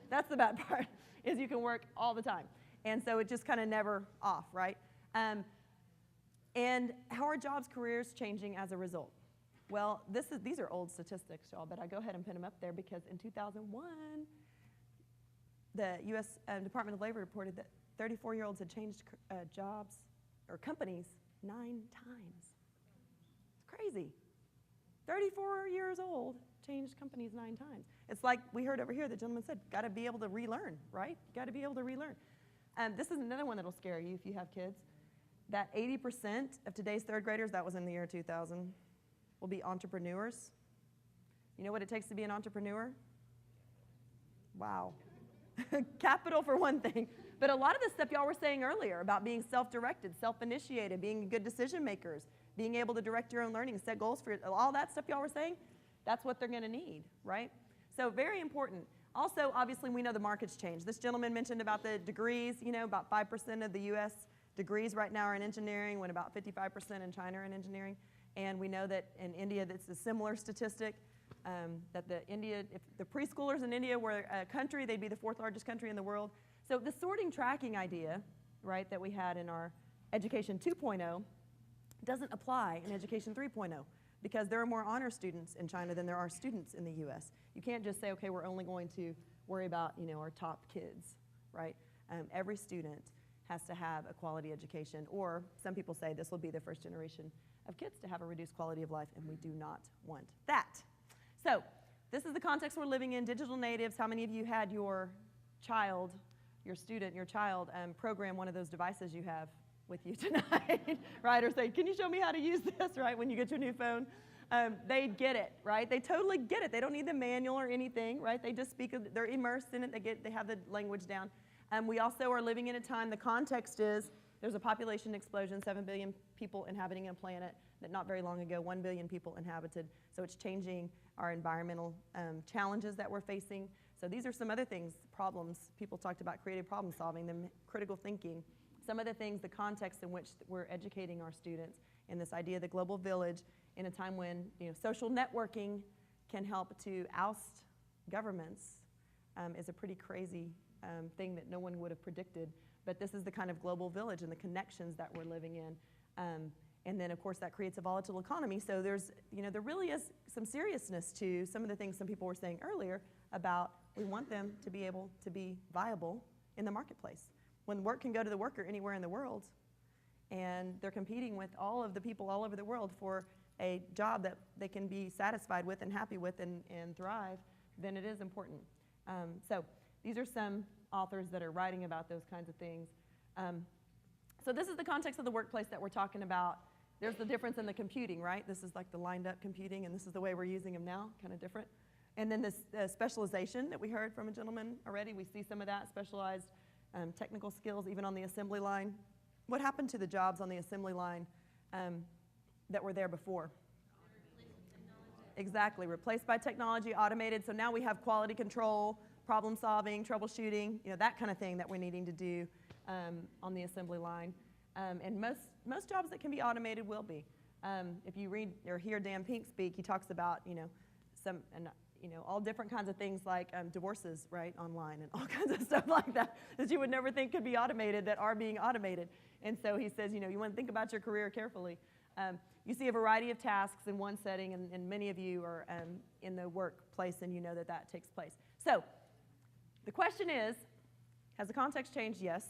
That's the bad part, is you can work all the time. And so it just kind of never off, right? And how are jobs, careers changing as a result? Well, these are old statistics, y'all, but I go ahead and put them up there because in 2001, the U.S. Department of Labor reported that 34-year-olds had changed jobs or companies 9 times. It's crazy. 34 years old, changed companies 9 times. It's like we heard over here, the gentleman said, got to be able to relearn, right? Got to be able to relearn. This is another one that'll scare you if you have kids. That 80% of today's third graders, that was in the year 2000, will be entrepreneurs. You know what it takes to be an entrepreneur? Wow. Capital for one thing. But a lot of the stuff y'all were saying earlier about being self-directed, self-initiated, being good decision makers, being able to direct your own learning, set goals for all that stuff y'all were saying, that's what they're going to need, right? So very important. Also, obviously, we know the market's changed. This gentleman mentioned about the degrees, you know, about 5% of the U.S. degrees right now are in engineering, when about 55% in China are in engineering. And we know that in India, that's a similar statistic, that if the preschoolers in India were a country, they'd be the 4th largest country in the world. So the sorting tracking idea, right, that we had in our Education 2.0 doesn't apply in Education 3.0 because there are more honor students in China than there are students in the U.S. You can't just say, okay, we're only going to worry about, you know, our top kids, right? Every student has to have a quality education, or some people say this will be the first generation of kids to have a reduced quality of life, and we do not want that. So this is the context we're living in, digital natives. How many of you had your child, your student, your child program one of those devices you have with you tonight, right? Or say, can you show me how to use this, right, when you get your new phone? They get it, right? They totally get it. They don't need the manual or anything, right? They just speak, they're immersed in it. They have the language down. We also are living in a time, the context is, there's a population explosion, 7 billion people inhabiting a planet that not very long ago, 1 billion people inhabited. So it's changing our environmental challenges that we're facing. So these are some other things, problems. People talked about creative problem solving, critical thinking. Some of the things, the context in which we're educating our students in this idea of the global village in a time when, you know, social networking can help to oust governments is a pretty crazy thing that no one would have predicted. But this is the kind of global village and the connections that we're living in. And then, of course, that creates a volatile economy. So there's, you know, there really is some seriousness to some of the things some people were saying earlier about we want them to be able to be viable in the marketplace. When work can go to the worker anywhere in the world, and they're competing with all of the people all over the world for a job that they can be satisfied with and happy with and thrive, then it is important. So these are some authors that are writing about those kinds of things. So this is the context of the workplace that we're talking about. There's the difference in the computing, right? This is like the lined up computing, and this is the way we're using them now, kind of different. And then this specialization that we heard from a gentleman already, we see some of that, specialized technical skills, even on the assembly line. What happened to the jobs on the assembly line that were there before? Exactly, replaced by technology, automated. So now we have quality control, problem solving, troubleshooting, you know, that kind of thing that we're needing to do on the assembly line. And most jobs that can be automated will be. If you read or hear Dan Pink speak, he talks about, you know, all different kinds of things like divorces, right, online, and all kinds of stuff like that you would never think could be automated that are being automated. And so he says, you know, you want to think about your career carefully. You see a variety of tasks in one setting, and many of you are in the workplace, and you know that that takes place. So the question is, has the context changed? Yes.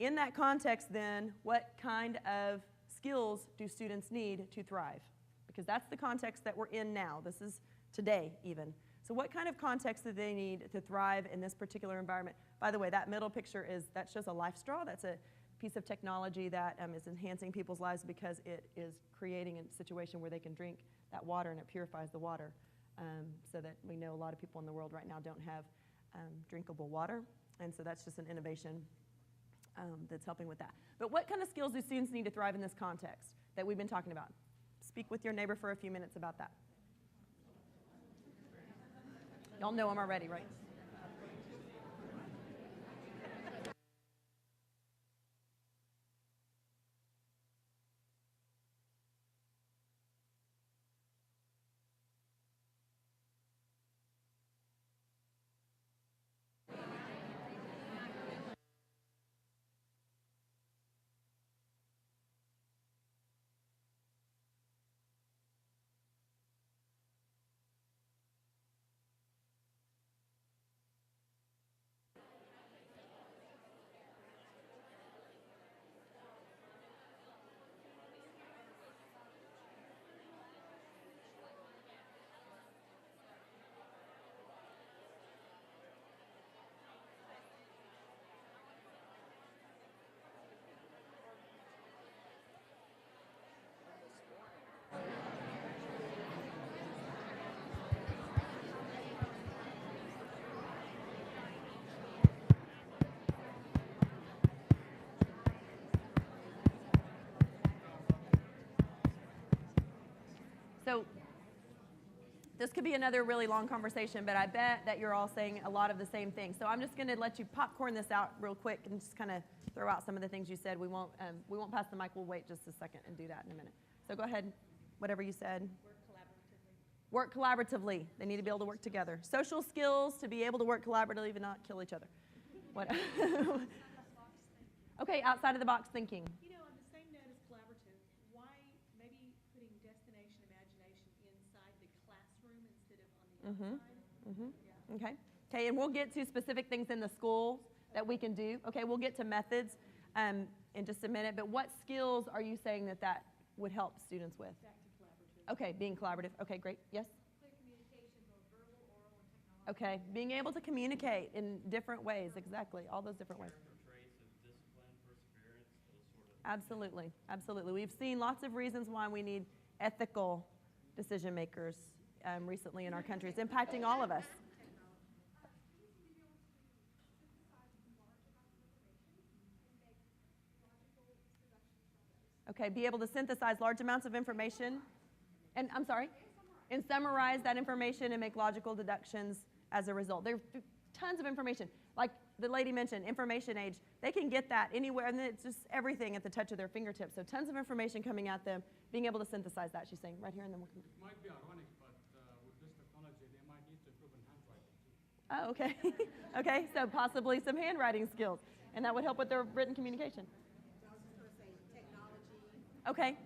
In that context, then, what kind of skills do students need to thrive? Because that's the context that we're in now. This is today, even. So what kind of context do they need to thrive in this particular environment? By the way, that middle picture that shows a life straw. That's a piece of technology that is enhancing people's lives because it is creating a situation where they can drink that water, and it purifies the water, so that we know a lot of people in the world right now don't have drinkable water. And so that's just an innovation that's helping with that. But what kind of skills do students need to thrive in this context that we've been talking about? Speak with your neighbor for a few minutes about that. Y'all know them already, right? This could be another really long conversation, but I bet that you're all saying a lot of the same things. So I'm just going to let you popcorn this out real quick and just kind of throw out some of the things you said. We won't pass the mic. We'll wait just a second and do that in a minute. So go ahead, whatever you said. Work collaboratively. They need to be able to work together. Social skills to be able to work collaboratively and not kill each other. What? Okay, outside of the box thinking. You know, on the same note as collaborative, why maybe putting destination imagination inside the classroom instead of on the outside? Yeah. Okay. Okay, and we'll get to specific things in the schools that we can do. Okay, we'll get to methods in just a minute. But what skills are you saying that would help students with? Back to collaborative. Okay, being collaborative. Okay, great. Yes? Clear communication, both verbal, oral, and technological. Okay, being able to communicate in different ways. Exactly, all those different ways. Absolutely, absolutely. We've seen lots of reasons why we need ethical decision makers recently in our country. It's impacting all of us. Okay, be able to synthesize large amounts of information. And I'm sorry? And summarize that information and make logical deductions as a result. There's tons of information. Like the lady mentioned, information age, they can get that anywhere, and it's just everything at the touch of their fingertips. So tons of information coming at them, being able to synthesize that, she's saying, right here, and then we'll come. It might be ironic, but with this technology, they might need to improve in handwriting too. Oh, okay. Okay, so possibly some handwriting skills, and that would help with their written communication. Okay.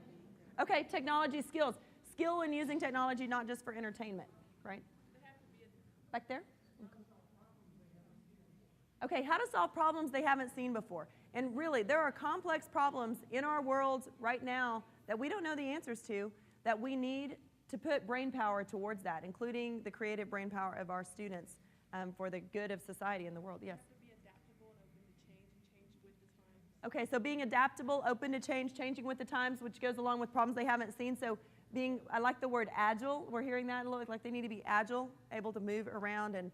Okay, technology skills. Skill in using technology, not just for entertainment, right? Back there? Okay, how to solve problems they haven't seen before. And really, there are complex problems in our world right now that we don't know the answers to, that we need to put brain power towards that, including the creative brain power of our students for the good of society and the world. Yes? Okay, so being adaptable, open to change, changing with the times, which goes along with problems they haven't seen. So I like the word agile. We're hearing that a little, like they need to be agile, able to move around and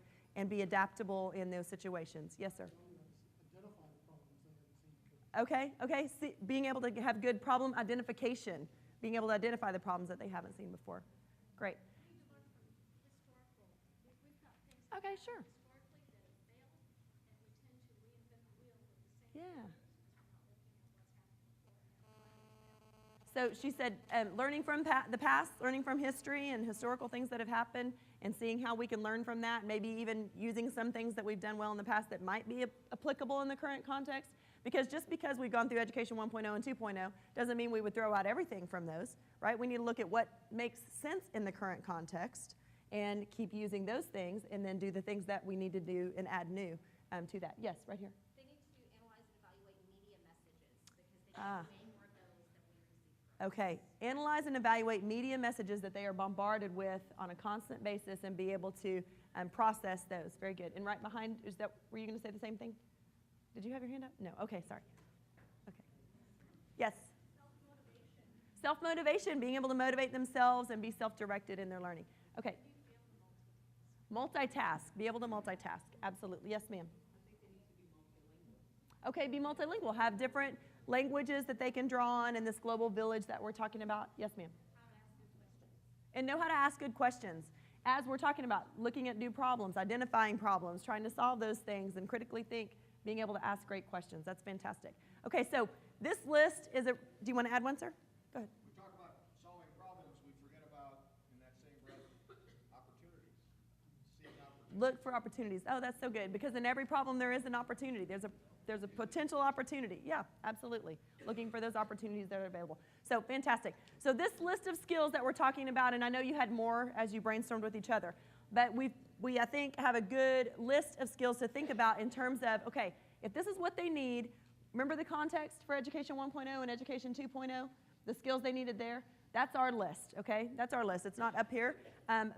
be adaptable in those situations. Yes, sir? Okay. Being able to have good problem identification, being able to identify the problems that they haven't seen before. Great. Okay, sure. Yeah. So she said, learning from the past, learning from history and historical things that have happened, and seeing how we can learn from that, maybe even using some things that we've done well in the past that might be applicable in the current context. Because just because we've gone through Education 1.0 and 2.0 doesn't mean we would throw out everything from those, right? We need to look at what makes sense in the current context and keep using those things, and then do the things that we need to do and add new to that. Yes, right here. They need to analyze and evaluate media messages because they get way more of those than we receive. Okay, analyze and evaluate media messages that they are bombarded with on a constant basis and be able to process those. Very good. And right behind, were you going to say the same thing? Did you have your hand up? No. Okay, sorry. Okay. Yes? Self-motivation, being able to motivate themselves and be self-directed in their learning. Okay. Multitask, be able to multitask. Absolutely. Yes, ma'am. Okay, be multilingual. Have different languages that they can draw on in this global village that we're talking about. Yes, ma'am. And know how to ask good questions. As we're talking about looking at new problems, identifying problems, trying to solve those things, and critically think, being able to ask great questions. That's fantastic. Okay, so this list is do you want to add one, sir? Go ahead. We talk about solving problems, we forget about, in that same breath, opportunities. Seeing opportunities. Look for opportunities. Oh, that's so good, because in every problem there is an opportunity. There's a potential opportunity. Yeah, absolutely. Looking for those opportunities that are available. So fantastic. So this list of skills that we're talking about, and I know you had more as you brainstormed with each other, but we I think, have a good list of skills to think about in terms of, okay, if this is what they need, remember the context for Education 1.0 and Education 2.0, the skills they needed there? That's our list, okay? That's our list. It's not up here,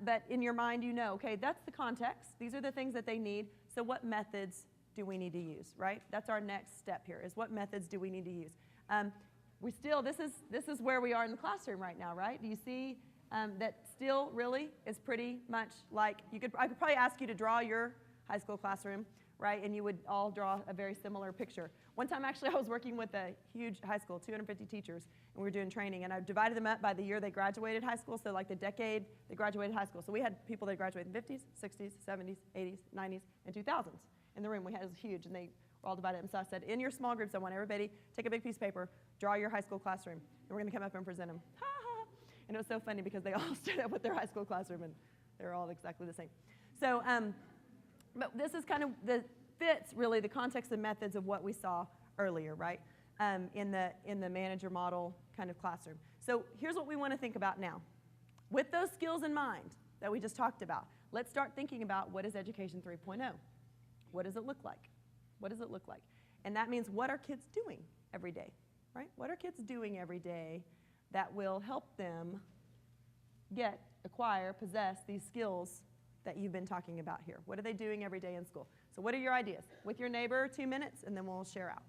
but in your mind you know, okay, that's the context. These are the things that they need, so what methods do we need to use, right? That's our next step here, is what methods do we need to use? This is where we are in the classroom right now, right? Do you see that still really is pretty much like, I could probably ask you to draw your high school classroom right? And you would all draw a very similar picture. One time, actually, I was working with a huge high school, 250 teachers, and we were doing training, and I divided them up by the year they graduated high school, so like the decade they graduated high school. So we had people that graduated in the 50s, 60s, 70s, 80s, 90s, and 2000s in the room. It was huge, and they were all divided up. And so I said, in your small groups, I want everybody take a big piece of paper, draw your high school classroom, and we're going to come up and present them. Ha ha! And it was so funny because they all stood up with their high school classroom, and they're all exactly the same. So, but this is kind of fits really the context and methods of what we saw earlier, right? In the manager model kind of classroom. So here's what we want to think about now. With those skills in mind that we just talked about, let's start thinking about what is Education 3.0? What does it look like? What does it look like? And that means what are kids doing every day, right? What are kids doing every day that will help them acquire, possess these skills that you've been talking about here? What are they doing every day in school? So what are your ideas? With your neighbor, 2 minutes, and then we'll share out.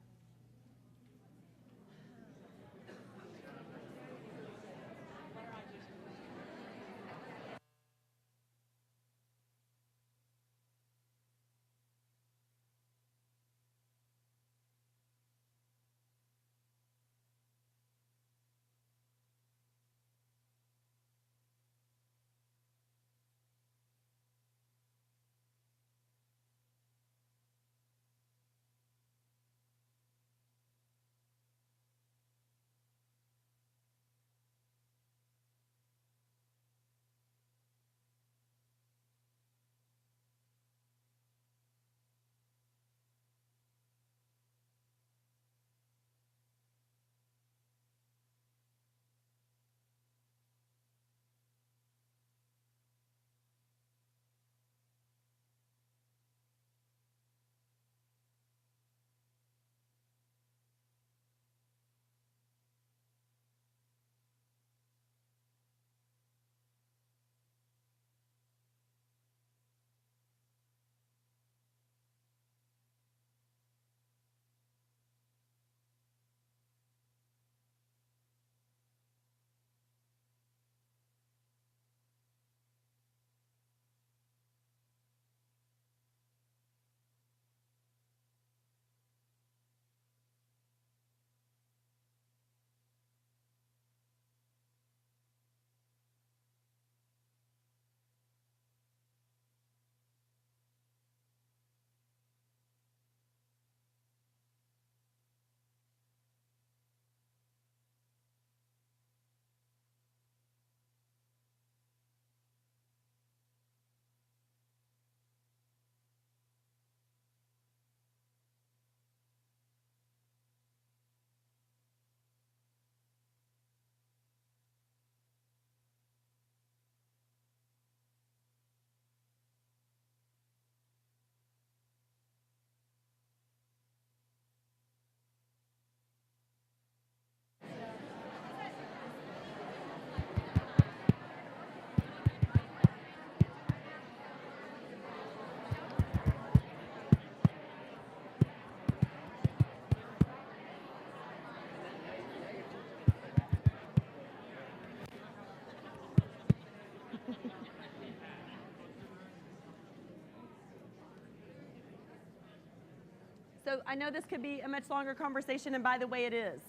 So I know this could be a much longer conversation, and by the way, it is,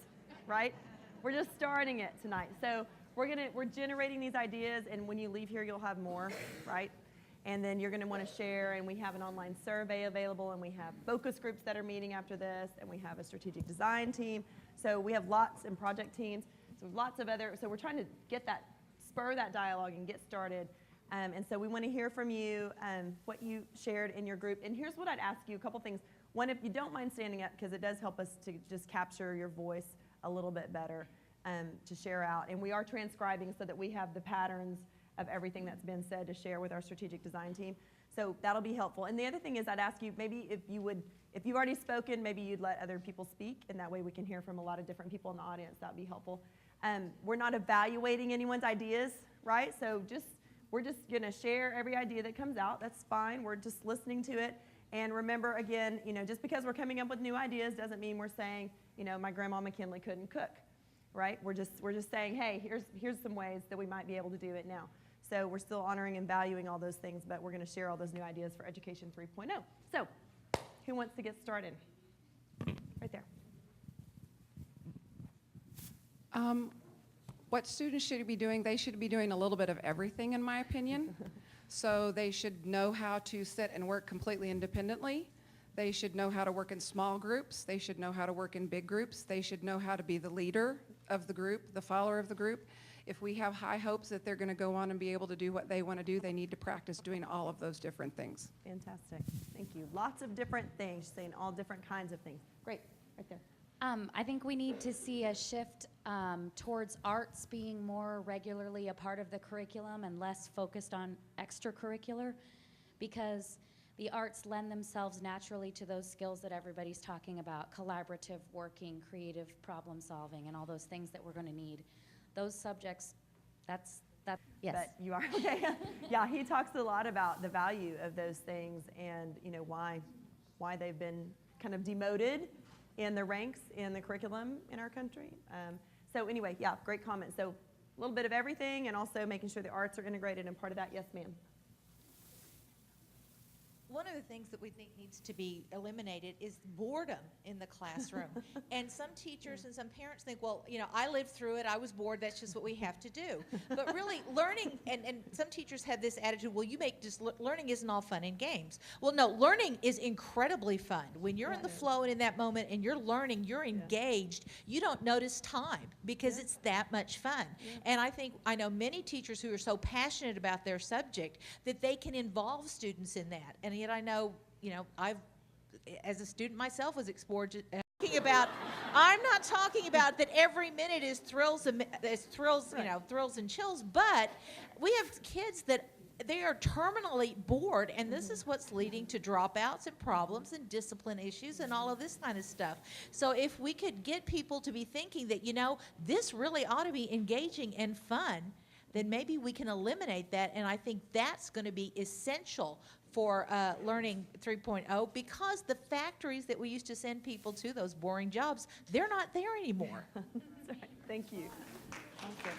right? We're just starting it tonight. So we're generating these ideas, and when you leave here, you'll have more, right? And then you're going to want to share, and we have an online survey available, and we have focus groups that are meeting after this, and we have a strategic design team. So we have lots and project teams. So lots of so we're trying to spur that dialogue and get started. And so we want to hear from you, what you shared in your group. And here's what I'd ask you, a couple things. One, if you don't mind standing up, because it does help us to just capture your voice a little bit better to share out. And we are transcribing so that we have the patterns of everything that's been said to share with our strategic design team. So that'll be helpful. And the other thing is I'd ask you, maybe if you've already spoken, maybe you'd let other people speak, and that way we can hear from a lot of different people in the audience. That'd be helpful. We're not evaluating anyone's ideas, right? So we're just going to share every idea that comes out. That's fine. We're just listening to it. And remember, again, just because we're coming up with new ideas doesn't mean we're saying, my grandma McKinley couldn't cook, right? We're just saying, hey, here's some ways that we might be able to do it now. So we're still honoring and valuing all those things, but we're going to share all those new ideas for Education 3.0. So Who wants to get started? Right there. What students should be doing, they should be doing a little bit of everything, in my opinion. So they should know how to sit and work completely independently. They should know how to work in small groups. They should know how to work in big groups. They should know how to be the leader of the group, the follower of the group. If we have high hopes that they're going to go on and be able to do what they want to do, they need to practice doing all of those different things. Fantastic. Thank you. Lots of different things, saying all different kinds of things. Great. Right there. I think we need to see a shift towards arts being more regularly a part of the curriculum and less focused on extracurricular, because the arts lend themselves naturally to those skills that everybody's talking about: collaborative working, creative problem solving, and all those things that we're going to need. Those subjects, yes. But you are okay. Yeah, he talks a lot about the value of those things and why they've been kind of demoted in the ranks in the curriculum in our country. So anyway, yeah, great comment. So a little bit of everything, and also making sure the arts are integrated and part of that. Yes, ma'am. One of the things that we think needs to be eliminated is boredom in the classroom. And some teachers and some parents think, well, I lived through it, I was bored, that's just what we have to do. But really, learning, and some teachers have this attitude, well, learning isn't all fun and games. Well, no, learning is incredibly fun. When you're in the flow and in that moment and you're learning, you're engaged, you don't notice time because it's that much fun. And I know many teachers who are so passionate about their subject that they can involve students in that. And yet I know, I've, as a student myself, was exposed to I'm not talking about that every minute is thrills and chills, but we have kids that they are terminally bored, and this is what's leading to dropouts and problems and discipline issues and all of this kind of stuff. So if we could get people to be thinking that, this really ought to be engaging and fun, then maybe we can eliminate that, and I think that's going to be essential for Learning 3.0, because the factories that we used to send people to, those boring jobs, they're not there anymore. That's right. Thank you. Awesome.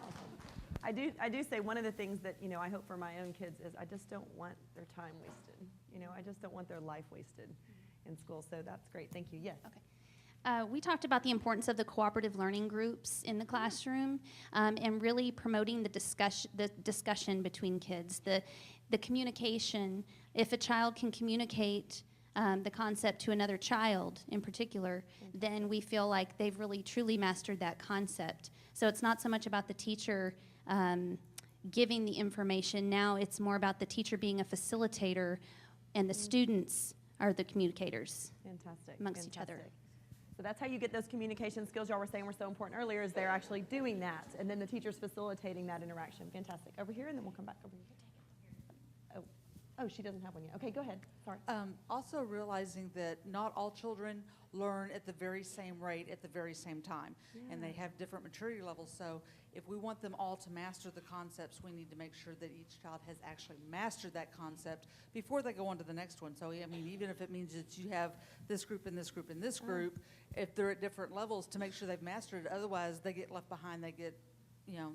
Awesome. I do say one of the things that I hope for my own kids is I just don't want their time wasted. I just don't want their life wasted in school. So that's great. Thank you. Yes. Okay. We talked about the importance of the cooperative learning groups in the classroom, and really promoting the discussion between kids, the communication. If a child can communicate the concept to another child in particular, then we feel like they've really truly mastered that concept. So it's not so much about the teacher giving the information. Now it's more about the teacher being a facilitator, and the students are the communicators. Fantastic. Amongst each other. So that's how you get those communication skills y'all were saying were so important earlier, is they're actually doing that, and then the teacher's facilitating that interaction. Fantastic. Over here, and then we'll come back over here. Oh, she doesn't have one yet. Okay, go ahead. Sorry. Also realizing that not all children learn at the very same rate at the very same time, and they have different maturity levels. So if we want them all to master the concepts, we need to make sure that each child has actually mastered that concept before they go on to the next one. So even if it means that you have this group and this group and this group, if they're at different levels, to make sure they've mastered it. Otherwise, they get left behind. They get,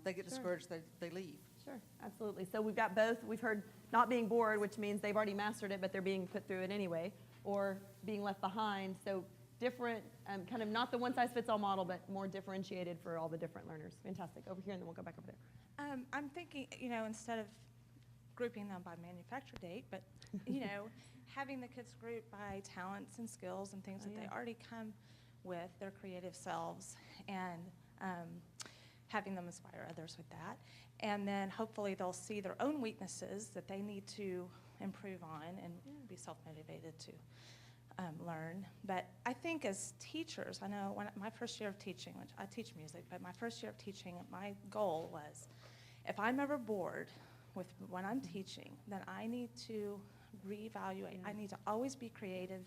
they get discouraged. They leave. Sure, absolutely. So we've got both. We've heard not being bored, which means they've already mastered it, but they're being put through it anyway, or being left behind. So different, kind of not the one-size-fits-all model, but more differentiated for all the different learners. Fantastic. Over here, and then we'll go back over there. I'm thinking, instead of grouping them by manufacture date, but, having the kids group by talents and skills and things that they already come with, their creative selves, and having them inspire others with that. And then hopefully they'll see their own weaknesses that they need to improve on and be self-motivated to learn. But I think as teachers, I know when my first year of teaching, which I teach music, but my first year of teaching, my goal was, if I'm ever bored with when I'm teaching, then I need to reevaluate. I need to always be creative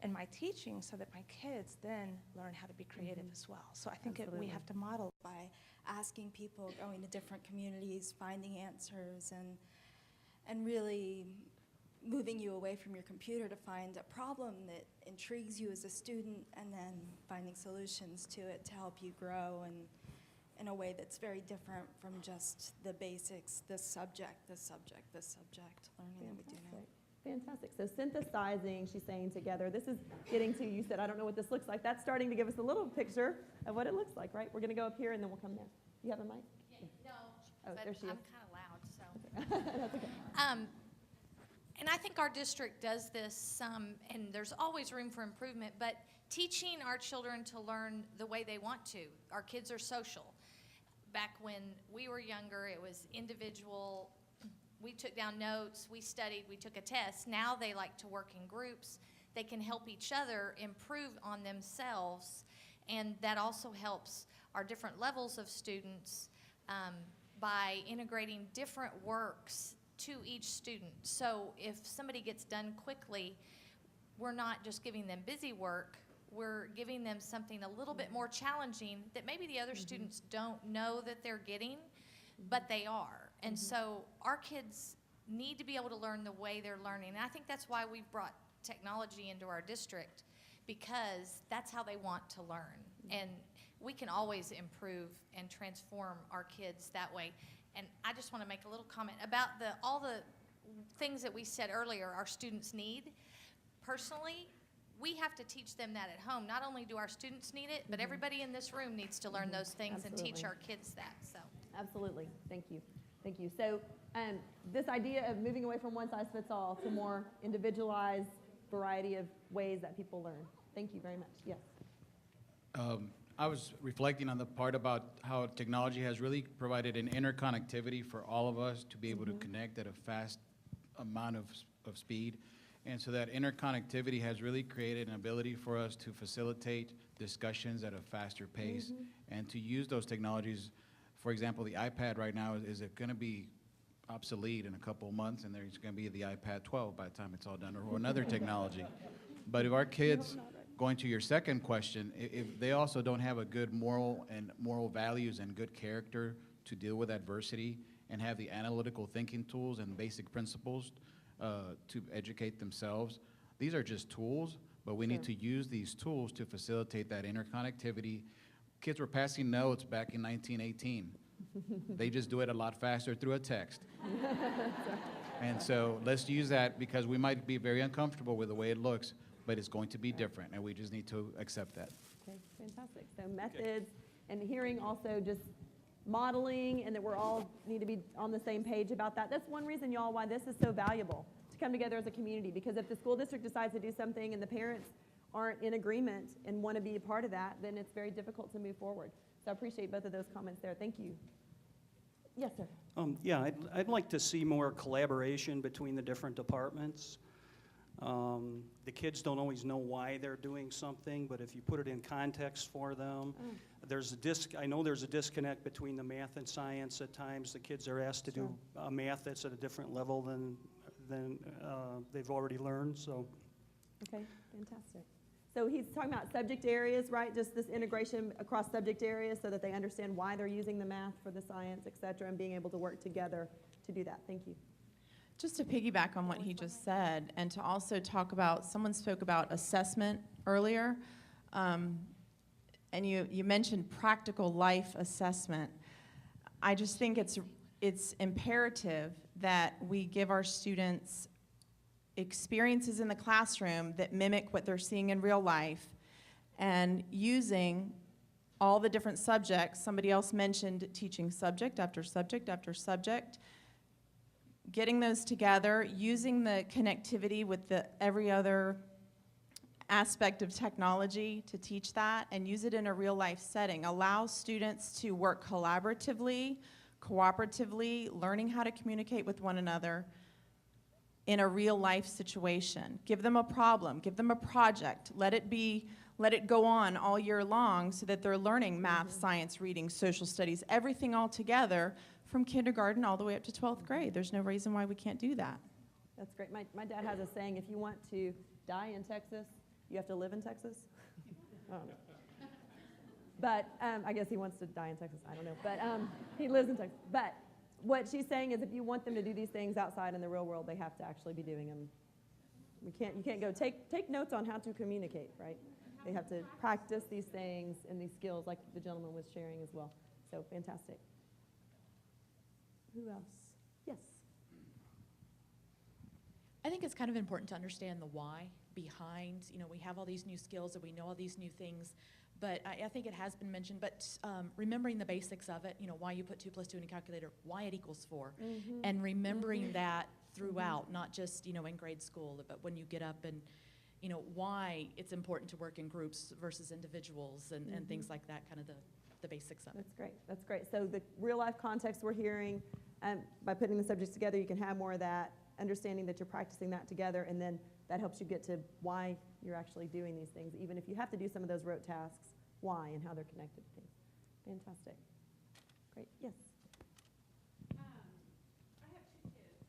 in my teaching so that my kids then learn how to be creative as well. So I think we have to model by asking people, going to different communities, finding answers, and really moving you away from your computer to find a problem that intrigues you as a student, and then finding solutions to it to help you grow and in a way that's very different from just the basics, this subject, learning that we do now. fantastic. So synthesizing, she's saying, together. This is getting to, you said, I don't know what this looks like. That's starting to give us a little picture of what it looks like, right? We're going to go up here and then we'll come there. You have a mic? No, Oh, but there she is. I'm kind of loud, so. That's okay. And I think our district does this, and there's always room for improvement, but teaching our children to learn the way they want to. Our kids are social. Back when we were younger, it was individual. We took down notes, we studied, we took a test. Now they like to work in groups. They can help each other improve on themselves, and that also helps our different levels of students by integrating different works to each student. So if somebody gets done quickly, we're not just giving them busy work, we're giving them something a little bit more challenging that maybe the other students don't know that they're getting, but they are. And so our kids need to be able to learn the way they're learning. And I think that's why we've brought technology into our district, because that's how they want to learn. And we can always improve and transform our kids that way. And I just want to make a little comment about all the things that we said earlier our students need. Personally, we have to teach them that at home. Not only do our students need it, but everybody in this room needs to learn those things and teach our kids that. So. Absolutely. Thank you. Thank you. So this idea of moving away from one size fits all to more individualized variety of ways that people learn. Thank you very much. Yes. I was reflecting on the part about how technology has really provided an interconnectivity for all of us to be able to connect at a fast amount of speed. And so that interconnectivity has really created an ability for us to facilitate discussions at a faster pace and to use those technologies. For example, the iPad right now is going to be obsolete in a couple of months, and there's going to be the iPad 12 by the time it's all done, or another technology. But if our kids, going to your second question, if they also don't have a good moral values and good character to deal with adversity and have the analytical thinking tools and basic principles to educate themselves, these are just tools, but we need to use these tools to facilitate that interconnectivity. Kids were passing notes back in 1918. They just do it a lot faster through a text. And so let's use that, because we might be very uncomfortable with the way it looks, but it's going to be different, and we just need to accept that. Okay, fantastic. So methods and hearing, also just modeling, and that we're all need to be on the same page about that. That's one reason, y'all, why this is so valuable, to come together as a community, because if the school district decides to do something and the parents aren't in agreement and want to be a part of that, then it's very difficult to move forward. So I appreciate both of those comments there. Thank you. Yes, sir. Yeah, I'd like to see more collaboration between the different departments. The kids don't always know why they're doing something, but if you put it in context for them, I know there's a disconnect between the math and science at times. The kids are asked to do math that's at a different level than they've already learned. So. Okay, fantastic. So he's talking about subject areas, right? Just this integration across subject areas so that they understand why they're using the math for the science, et cetera, and being able to work together to do that. Thank you. Just to piggyback on what he just said, and to also talk about, someone spoke about assessment earlier, and you mentioned practical life assessment. I just think it's imperative that we give our students experiences in the classroom that mimic what they're seeing in real life, and using all the different subjects. Somebody else mentioned teaching subject after subject after subject. Getting those together, using the connectivity with every other aspect of technology to teach that, and use it in a real life setting. Allow students to work collaboratively, cooperatively, learning how to communicate with one another in a real life situation. Give them a problem, give them a project, let it go on all year long so that they're learning math, science, reading, social studies, everything all together from kindergarten all the way up to 12th grade. There's no reason why we can't do that. That's great. My dad has a saying, if you want to die in Texas, you have to live in Texas. I don't know. But I guess he wants to die in Texas. I don't know. But he lives in Texas. But what she's saying is if you want them to do these things outside in the real world, they have to actually be doing them. You can't go take notes on how to communicate, right? They have to practice these things and these skills like the gentleman was sharing as well. So fantastic. Who else? Yes. I think it's kind of important to understand the why behind, we have all these new skills and we know all these new things, but I think it has been mentioned, but remembering the basics of it, why you put 2 + 2 in a calculator, why it equals 4, and remembering that throughout, not just, in grade school, but when you get up and, why it's important to work in groups versus individuals and things like that, kind of the basics of it. That's great. That's great. So the real life context we're hearing, by putting the subjects together, you can have more of that, understanding that you're practicing that together, and then that helps you get to why you're actually doing these things, even if you have to do some of those rote tasks, why and how they're connected to things. Fantastic. Great. Yes. I have 2 kids,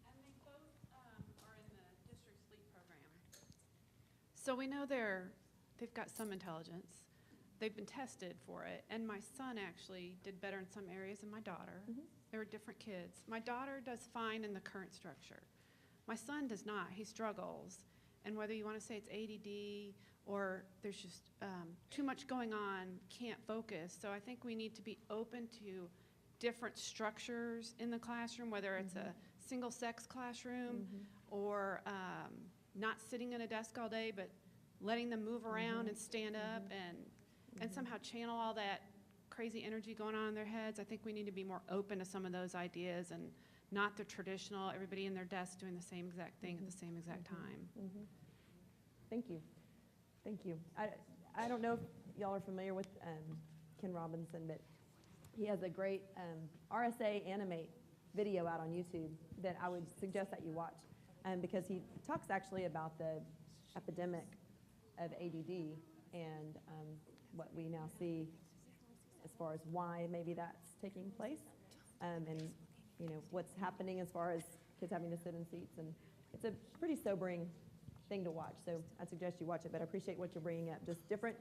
and they both are in the district sleep program. So we know they've got some intelligence. They've been tested for it, and my son actually did better in some areas than my daughter. They were different kids. My daughter does fine in the current structure. My son does not. He struggles, and whether you want to say it's ADD or there's just too much going on, can't focus. So I think we need to be open to different structures in the classroom, whether it's a single-sex classroom or not sitting at a desk all day, but letting them move around and stand up and somehow channel all that crazy energy going on in their heads. I think we need to be more open to some of those ideas and not the traditional, everybody in their desk doing the same exact thing at the same exact time. Thank you. Thank you. I don't know if y'all are familiar with Ken Robinson, but he has a great RSA Animate video out on YouTube that I would suggest that you watch, because he talks actually about the epidemic of ADD and what we now see as far as why maybe that's taking place, and what's happening as far as kids having to sit in seats, and it's a pretty sobering thing to watch. So I suggest you watch it, but I appreciate what you're bringing up. Just different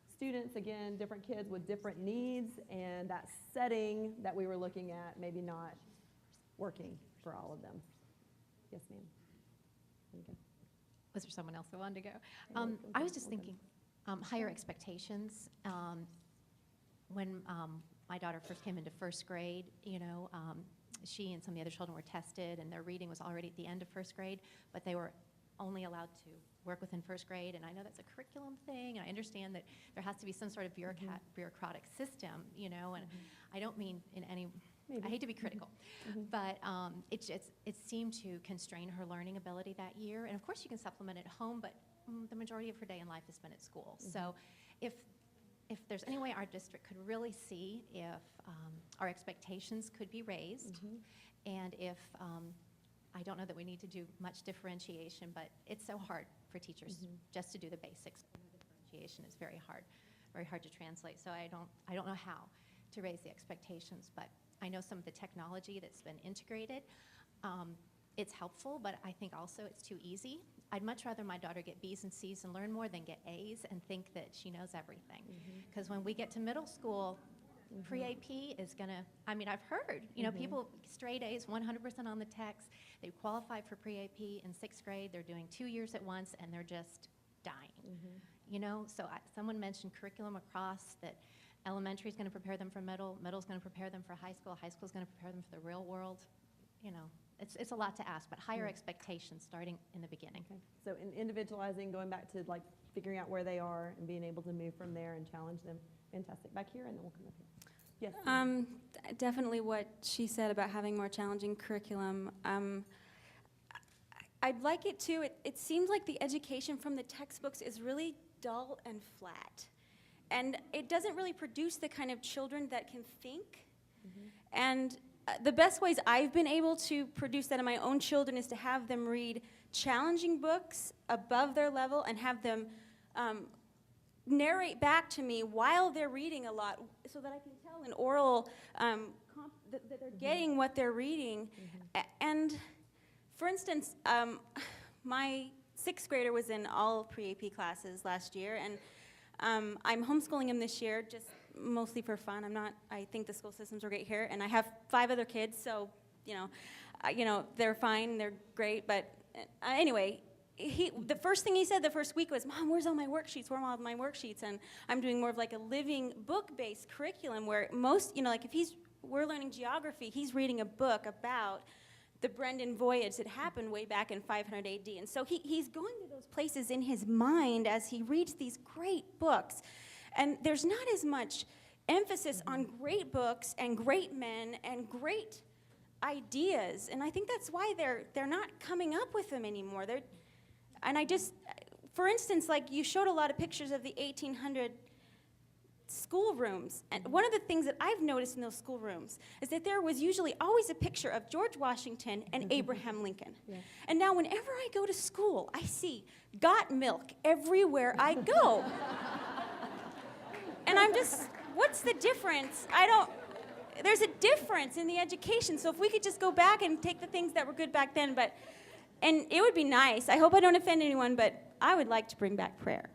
students, again, different kids with different needs, and that setting that we were looking at maybe not working for all of them. Yes, ma'am. There you go. Was there someone else that wanted to go? I was just thinking, higher expectations. When my daughter first came into first grade, she and some of the other children were tested, and their reading was already at the end of first grade, but they were only allowed to work within first grade. And I know that's a curriculum thing, and I understand that there has to be some sort of bureaucratic system, and I don't mean in any, I hate to be critical, but it seemed to constrain her learning ability that year. And of course you can supplement at home, but the majority of her day in life is spent at school. So if there's any way our district could really see if our expectations could be raised, and if, I don't know that we need to do much differentiation, but it's so hard for teachers just to do the basics. Differentiation is very hard to translate. So I don't know how to raise the expectations, but I know some of the technology that's been integrated, it's helpful, but I think also it's too easy. I'd much rather my daughter get B's and C's and learn more than get A's and think that she knows everything. Because when we get to middle school, pre-AP is going to, I've heard, people straight A's 100% on the text. They qualify for pre-AP in 6th grade. They're doing 2 years at once, and they're just dying. So someone mentioned curriculum across, that elementary is going to prepare them for middle is going to prepare them for high school is going to prepare them for the real world. It's a lot to ask, but higher expectations starting in the beginning. Okay. So in individualizing, going back to like figuring out where they are and being able to move from there and challenge them. Fantastic. Back here, and then we'll come up here. Yes. Definitely what she said about having more challenging curriculum. I'd like it too. It seems like the education from the textbooks is really dull and flat. And it doesn't really produce the kind of children that can think. And the best ways I've been able to produce that in my own children is to have them read challenging books above their level and have them narrate back to me while they're reading a lot, so that I can tell in oral that they're getting what they're reading. And for instance, my 6th grader was in all pre-AP classes last year, and I'm homeschooling him this year, just mostly for fun. I think the school systems are great here, and I have 5 other kids, so they're fine, they're great. But anyway, the first thing he said the first week was, "Mom, where's all my worksheets? Where are all my worksheets?" And I'm doing more of like a living book-based curriculum where most, like if we're learning geography, he's reading a book about the Brendan voyage that happened way back in 500 AD. And so he's going to those places in his mind as he reads these great books. And there's not as much emphasis on great books and great men and great ideas. And I think that's why they're not coming up with them anymore. For instance, like you showed a lot of pictures of the 1800 schoolrooms. And one of the things that I've noticed in those schoolrooms is that there was usually always a picture of George Washington and Abraham Lincoln. Yeah. And now whenever I go to school, I see "Got Milk" everywhere I go. And I'm just, what's the difference? There's a difference in the education. So if we could just go back and take the things that were good back then, and it would be nice. I hope I don't offend anyone, but I would like to bring back prayer.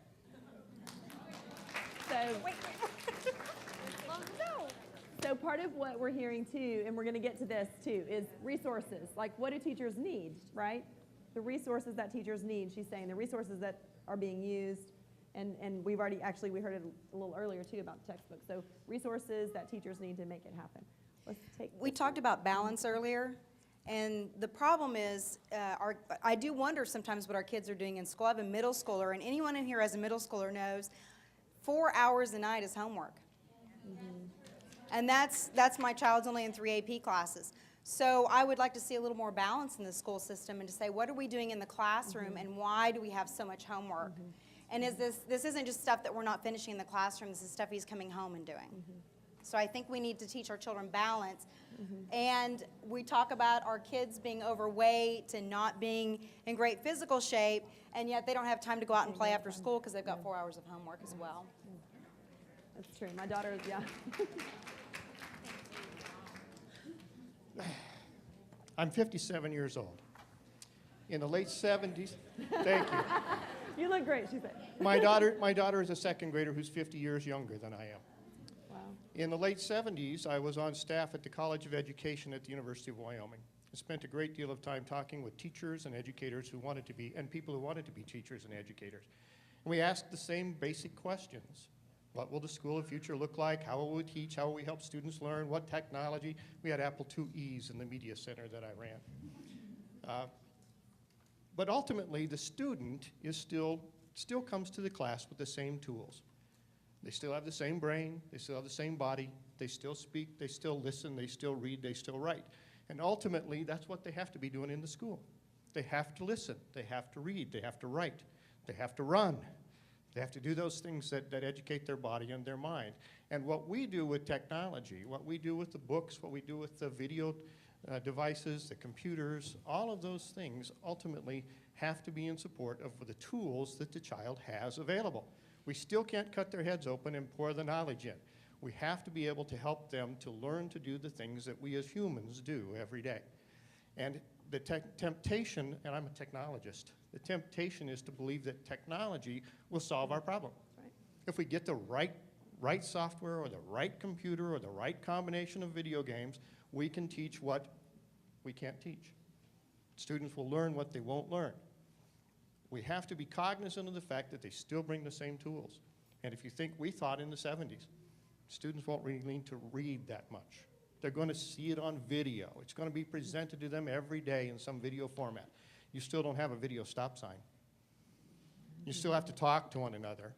So part of what we're hearing too, and we're going to get to this too, is resources. Like, what do teachers need, right? The resources that teachers need, she's saying, the resources that are being used, and we've already, actually, we heard it a little earlier too about the textbook. So resources that teachers need to make it happen. We talked about balance earlier, and the problem is, I do wonder sometimes what our kids are doing in school. I have a middle schooler, and anyone in here as a middle schooler knows 4 hours a night is homework. And that's my child's only in 3 AP classes. So I would like to see a little more balance in the school system and to say, what are we doing in the classroom and why do we have so much homework? And is this isn't just stuff that we're not finishing in the classroom, this is stuff he's coming home and doing. So I think we need to teach our children balance. And we talk about our kids being overweight and not being in great physical shape, and yet they don't have time to go out and play after school because they've got 4 hours of homework as well. That's true. My daughter, yeah. I'm 57 years old. In the late 70s, thank you. You look great, she said. My daughter is a second grader who's 50 years younger than I am. Wow. In the late 70s, I was on staff at the College of Education at the University of Wyoming. I spent a great deal of time talking with teachers and educators who wanted to be, and people who wanted to be teachers and educators. And we asked the same basic questions. What will the school of the future look like? How will we teach? How will we help students learn? What technology? We had Apple IIe's in the media center that I ran. But ultimately, the student is still comes to the class with the same tools. They still have the same brain. They still have the same body. They still speak. They still listen. They still read. They still write. And ultimately, that's what they have to be doing in the school. They have to listen. They have to read. They have to write. They have to run. They have to do those things that educate their body and their mind. And what we do with technology, what we do with the books, what we do with the video devices, the computers, all of those things ultimately have to be in support of the tools that the child has available. We still can't cut their heads open and pour the knowledge in. We have to be able to help them to learn to do the things that we as humans do every day. And the temptation, and I'm a technologist, the temptation is to believe that technology will solve our problem. Right. If we get the right software or the right computer or the right combination of video games, we can teach what we can't teach. Students will learn what they won't learn. We have to be cognizant of the fact that they still bring the same tools. And if you think we thought in the 70s, students won't really need to read that much. They're going to see it on video. It's going to be presented to them every day in some video format. You still don't have a video stop sign. You still have to talk to one another.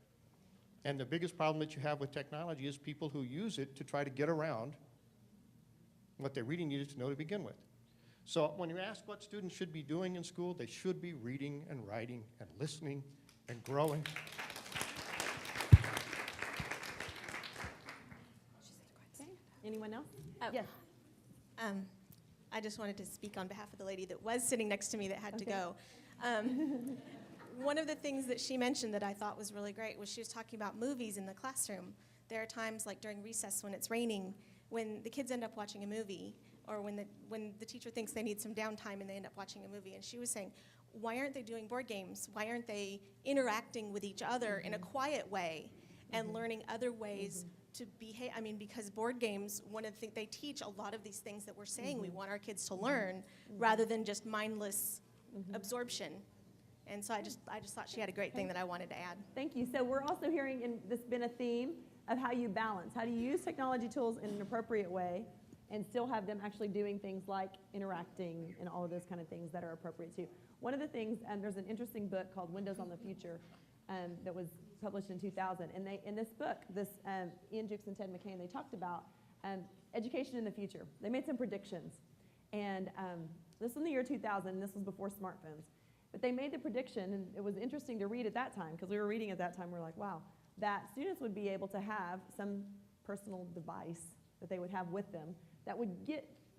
And the biggest problem that you have with technology is people who use it to try to get around what they really needed to know to begin with. So when you ask what students should be doing in school, they should be reading and writing and listening and growing. Okay. Anyone else? Oh. Yes. I just wanted to speak on behalf of the lady that was sitting next to me that had to Okay. go. One of the things that she mentioned that I thought was really great was she was talking about movies in the classroom. There are times, like during recess when it's raining, when the kids end up watching a movie, or when the teacher thinks they need some downtime and they end up watching a movie. And she was saying, why aren't they doing board games? Why aren't they interacting with each other in a quiet way and learning other ways to behave? I mean, because board games, one of the things they teach a lot of these things that we're saying we want our kids to learn, rather than just mindless absorption. And so I just thought she had a great thing that I wanted to add. Thank you. So we're also hearing, and this has been a theme, of how you balance. How do you use technology tools in an appropriate way and still have them actually doing things like interacting and all of those kind of things that are appropriate too. One of the things, there's an interesting book called Windows on the Future that was published in 2000, and in this book, Ian Jukes and Ted McCann, they talked about education in the future. They made some predictions, and this was in the year 2000, and this was before smartphones. But they made the prediction, and it was interesting to read at that time, because we were reading at that time, we were like, wow, that students would be able to have some personal device that they would have with them that would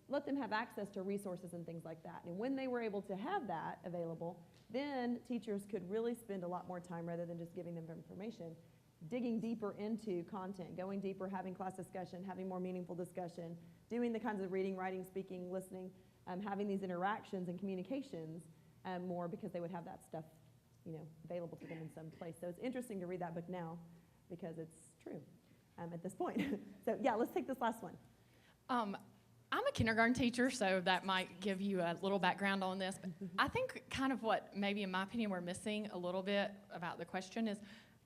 let them have access to resources and things like that. And when they were able to have that available, then teachers could really spend a lot more time, rather than just giving them information, digging deeper into content, going deeper, having class discussion, having more meaningful discussion, doing the kinds of reading, writing, speaking, listening, having these interactions and communications more, because they would have that stuff, available to them in some place. So it's interesting to read that book now, because it's true at this point. So yeah, let's take this last one. I'm a kindergarten teacher, so that might give you a little background on this. But I think kind of what maybe, in my opinion, we're missing a little bit about the question is,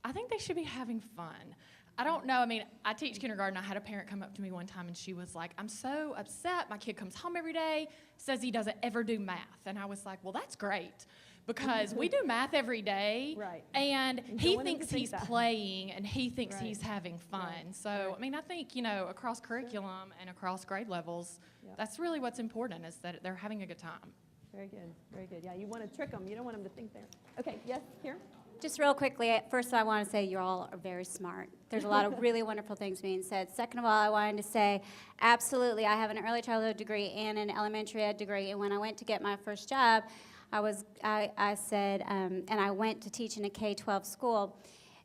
I think they should be having fun. I don't know. I mean, I teach kindergarten. I had a parent come up to me one time, and she was like, I'm so upset. My kid comes home every day, says he doesn't ever do math. And I was like, well, that's great, because we do math every day. Right. And You he don't want him to thinks think he's that. playing, and he thinks Right. he's having fun. Right. So, Right. I mean, I think, across curriculum and across grade levels, Yep. that's really what's important, is that they're having a good time. Very good, very good. Yeah, you want to trick them. You don't want them to think there. Okay, yes, here? Just real quickly, at first I want to say you all are very smart. There's a lot of really wonderful things being said. Second of all, I wanted to say, absolutely, I have an early childhood degree and an elementary ed degree, and when I went to get my first job, I said, and I went to teach in a K-12 school.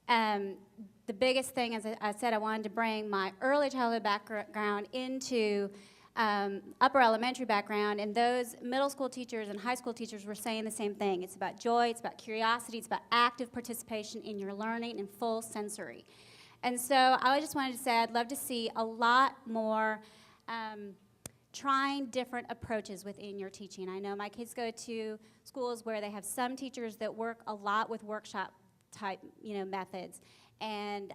The biggest thing, as I said, I wanted to bring my early childhood background into upper elementary background, and those middle school teachers and high school teachers were saying the same thing. It's about joy, it's about curiosity, it's about active participation in your learning and full sensory. And so I just wanted to say I'd love to see a lot more trying different approaches within your teaching. I know my kids go to schools where they have some teachers that work a lot with workshop type methods, and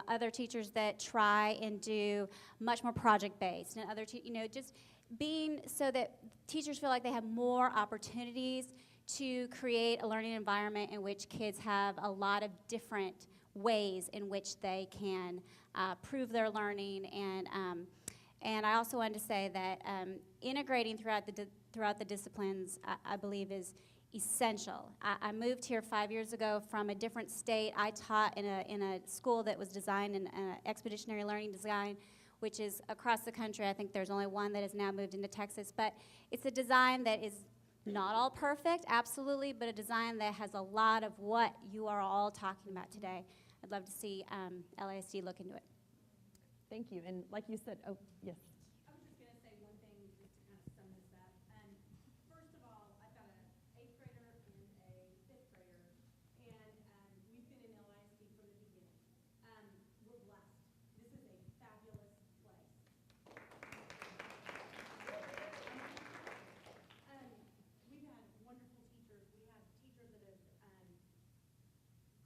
other teachers that try and do much more project-based, and other just being so that teachers feel like they have more opportunities to create a learning environment in which kids have a lot of different ways in which they can prove their learning. And I also wanted to say that integrating throughout the disciplines, I believe, is essential. I moved here 5 years ago from a different state. I taught in a school that was designed in expeditionary learning design, which is across the country. I think there's only one that has now moved into Texas. But it's a design that is not all perfect, absolutely, but a design that has a lot of what you are all talking about today. I'd love to see LISD look into it. Thank you. And like you said, oh, yes. I was just going to say one thing just to kind of sum this up. First of all, I've got an 8th grader and a 5th grader, and we've been in LISD from the beginning. We're blessed. This is a fabulous place. We've had wonderful teachers. We have teachers that have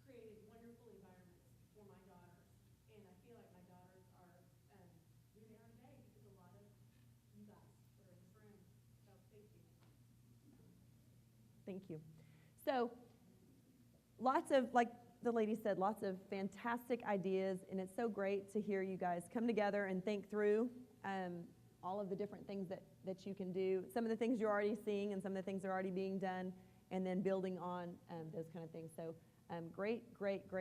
created wonderful environments for my daughters, and I feel like my daughters are who they are today because a lot of you guys that are in this room. So thank you. Thank you. So lots of, like the lady said, lots of fantastic ideas, and it's so great to hear you guys come together and think through all of the different things that you can do, some of the things you're already seeing and some of the things that are already being done, and then building on those kind of things. So great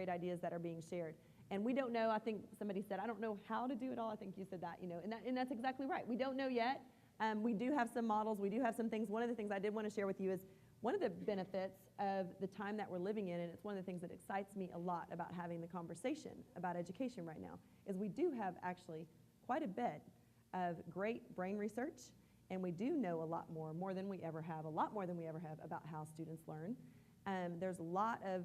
ideas that are being shared. And we don't know, I think somebody said, I don't know how to do it all. I think you said that, and that's exactly right. We don't know yet. We do have some models. We do have some things. One of the things I did want to share with you is one of the benefits of the time that we're living in, and it's one of the things that excites me a lot about having the conversation about education right now, is we do have actually quite a bit of great brain research, and we do know a lot more than we ever have, about how students learn. There's a lot of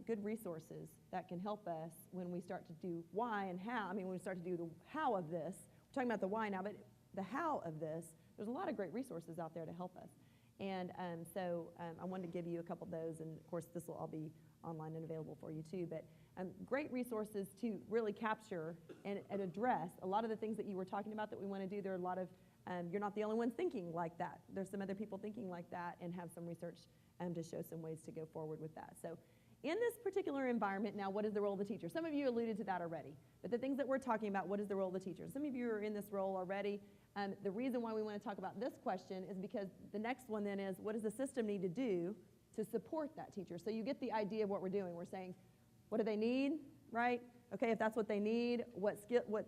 good resources that can help us when we start to do why and how. I mean, when we start to do the how of this, we're talking about the why now, but the how of this, there's a lot of great resources out there to help us. And so I wanted to give you a couple of those, and of course this will all be online and available for you too, but great resources to really capture and address a lot of the things that you were talking about that we want to do. There are a lot of You're not the only ones thinking like that. There's some other people thinking like that and have some research to show some ways to go forward with that. So in this particular environment, now, what is the role of the teacher? Some of you alluded to that already, but the things that we're talking about, what is the role of the teacher? Some of you are in this role already. The reason why we want to talk about this question is because the next one then is, what does the system need to do to support that teacher? So you get the idea of what we're doing. We're saying, what do they need, right? Okay, if that's what they need, what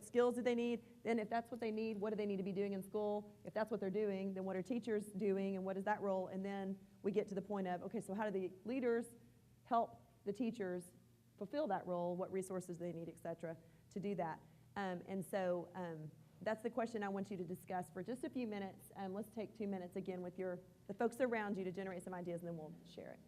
skills do they need? Then if that's what they need, what do they need to be doing in school? If that's what they're doing, then what are teachers doing and what is that role? And then we get to the point of, okay, so how do the leaders help the teachers fulfill that role? What resources they need, et cetera, to do that? That's the question I want you to discuss for just a few minutes. Let's take 2 minutes again with the folks around you to generate some ideas, and then we'll share it.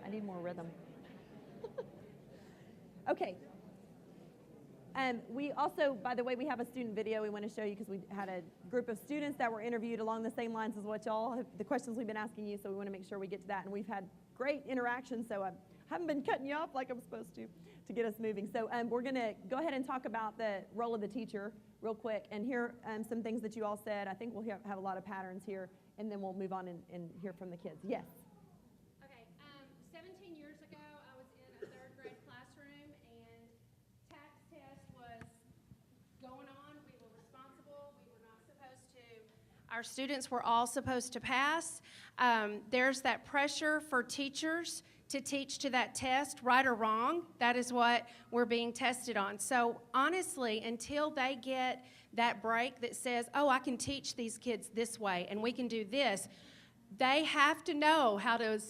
I need more rhythm. Okay. We also, by the way, we have a student video we want to show you because we had a group of students that were interviewed along the same lines as what the questions we've been asking you, so we want to make sure we get to that. And we've had great interaction, so I haven't been cutting you off like I'm supposed to get us moving. So we're going to go ahead and talk about the role of the teacher real quick and hear some things that you all said. I think we'll have a lot of patterns here, and then we'll move on and hear from the kids. Yes? 17 years ago, I was in a third grade classroom, and tax test was going on. We were responsible. We were not supposed to. Our students were all supposed to pass. There's that pressure for teachers to teach to that test, right or wrong. That is what we're being tested on. So honestly, until they get that break that says, oh, I can teach these kids this way, and we can do this, they have to know how to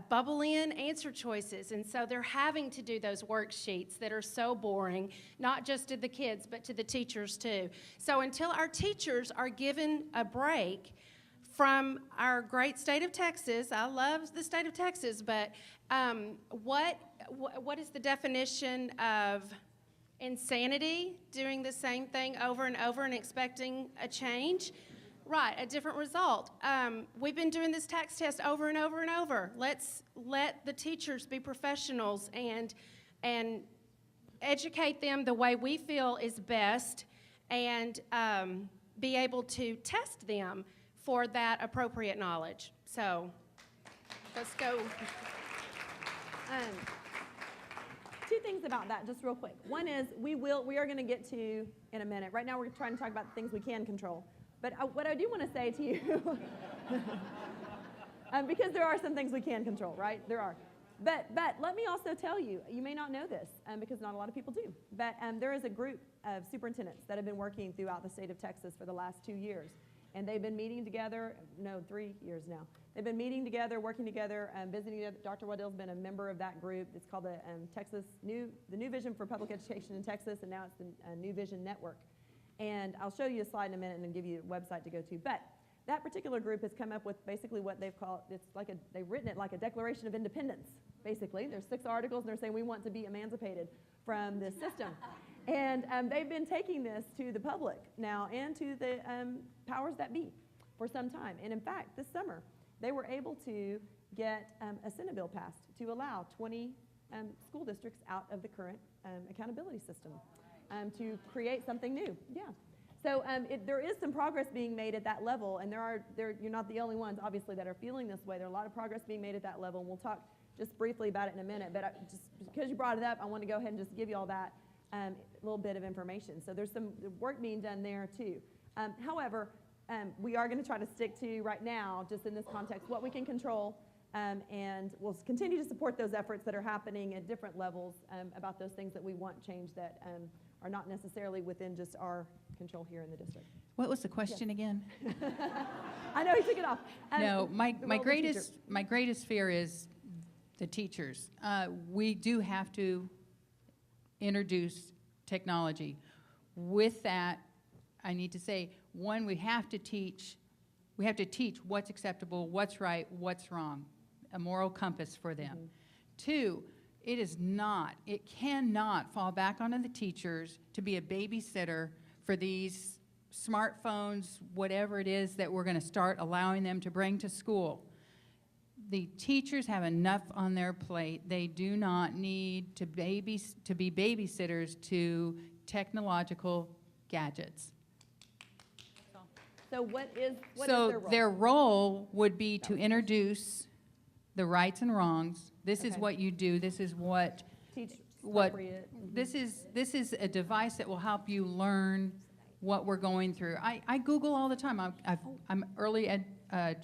bubble in answer choices. And so they're having to do those worksheets that are so boring, not just to the kids, but to the teachers too. So until our teachers are given a break from our great state of Texas, I love the state of Texas, but what is the definition of insanity? Doing the same thing over and over and expecting a change? Right, a different result. We've been doing this tax test over and over and over. Let's let the teachers be professionals and educate them the way we feel is best, and be able to test them for that appropriate knowledge. So let's go. Two things about that, just real quick. One is we are going to get to in a minute. Right now we're trying to talk about the things we can control. But what I do want to say to you, because there are some things we can control, right? There are. But let me also tell you, you may not know this, because not a lot of people do, but there is a group of superintendents that have been working throughout the state of Texas for the last 2 years. And they've been meeting together, 3 years now. They've been meeting together, working together, visiting together. Dr. Waddell's been a member of that group. It's called the New Vision for Public Education in Texas, and now it's the New Vision Network. And I'll show you a slide in a minute and then give you a website to go to. But that particular group has come up with basically what they've called, they've written it like a Declaration of Independence, basically. There's 6 articles, and they're saying we want to be emancipated from this system. And they've been taking this to the public now and to the powers that be for some time. And in fact, this summer, they were able to get a Senate bill passed to allow 20 school districts out of the current accountability system to create something new. Yeah. So there is some progress being made at that level, and you're not the only ones, obviously, that are feeling this way. There's a lot of progress being made at that level, and we'll talk just briefly about it in a minute. But just because you brought it up, I want to go ahead and just give you all that little bit of information. So there's some work being done there, too. However, we are going to try to stick to, right now, just in this context, what we can control, and we'll continue to support those efforts that are happening at different levels about those things that we want changed that are not necessarily within just our control here in the district. What was the question again? I know, he took it off. No, my greatest fear is the teachers. We do have to introduce technology. With that, I need to say, one, we have to teach what's acceptable, what's right, what's wrong, a moral compass for them. Two, it cannot fall back onto the teachers to be a babysitter for these smartphones, whatever it is that we're going to start allowing them to bring to school. The teachers have enough on their plate. They do not need to be babysitters to technological gadgets. So what is their role would be to introduce the rights and wrongs. This is what you do. This is what this is a device that will help you learn what we're going through. I Google all the time. I'm early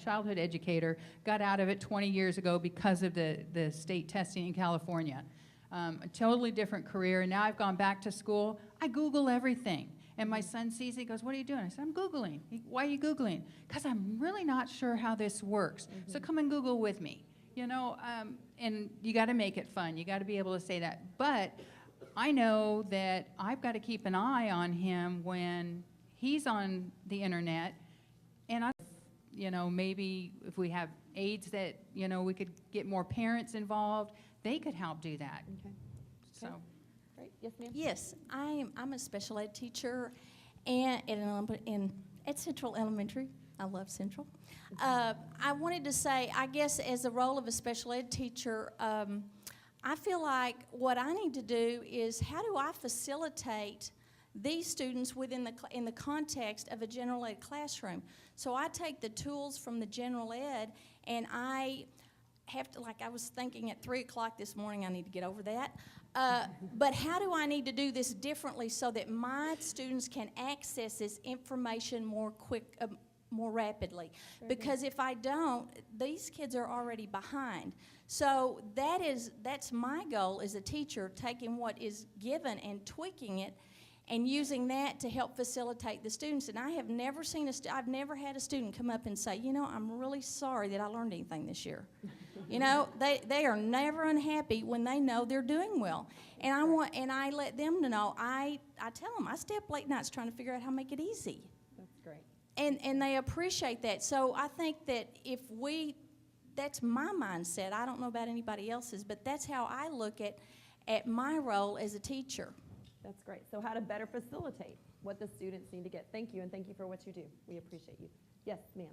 childhood educator. Got out of it 20 years ago because of the state testing in California. A totally different career. And now I've gone back to school. I Google everything. And my son sees it, he goes, "What are you doing?" I said, "I'm Googling." "Why are you Googling?" "Because I'm really not sure how this works. So come and Google with me." You know, and you got to make it fun. You got to be able to say that. But I know that I've got to keep an eye on him when he's on the internet. And maybe if we have aides that, we could get more parents involved, they could help do that. Okay. So. Great. Yes, ma'am. Yes, I'm a special ed teacher at Central Elementary. I love Central. I wanted to say, I guess as the role of a special ed teacher, I feel like what I need to do is how do I facilitate these students in the context of a general ed classroom? So I take the tools from the general ed and I have to, like I was thinking at 3 o'clock this morning, I need to get over that. But how do I need to do this differently so that my students can access this information more rapidly? Because if I don't, these kids are already behind. So that's my goal as a teacher, taking what is given and tweaking it and using that to help facilitate the students. And I have never seen I've never had a student come up and say, "I'm really sorry that I learned anything this year." They are never unhappy when they know they're doing well. And I let them know, I tell them, I stay up late nights trying to figure out how to make it easy. That's great. And they appreciate that. So I think that that's my mindset. I don't know about anybody else's, but that's how I look at my role as a teacher. That's great. So how to better facilitate what the students need to get. Thank you, and thank you for what you do. We appreciate you. Yes, ma'am.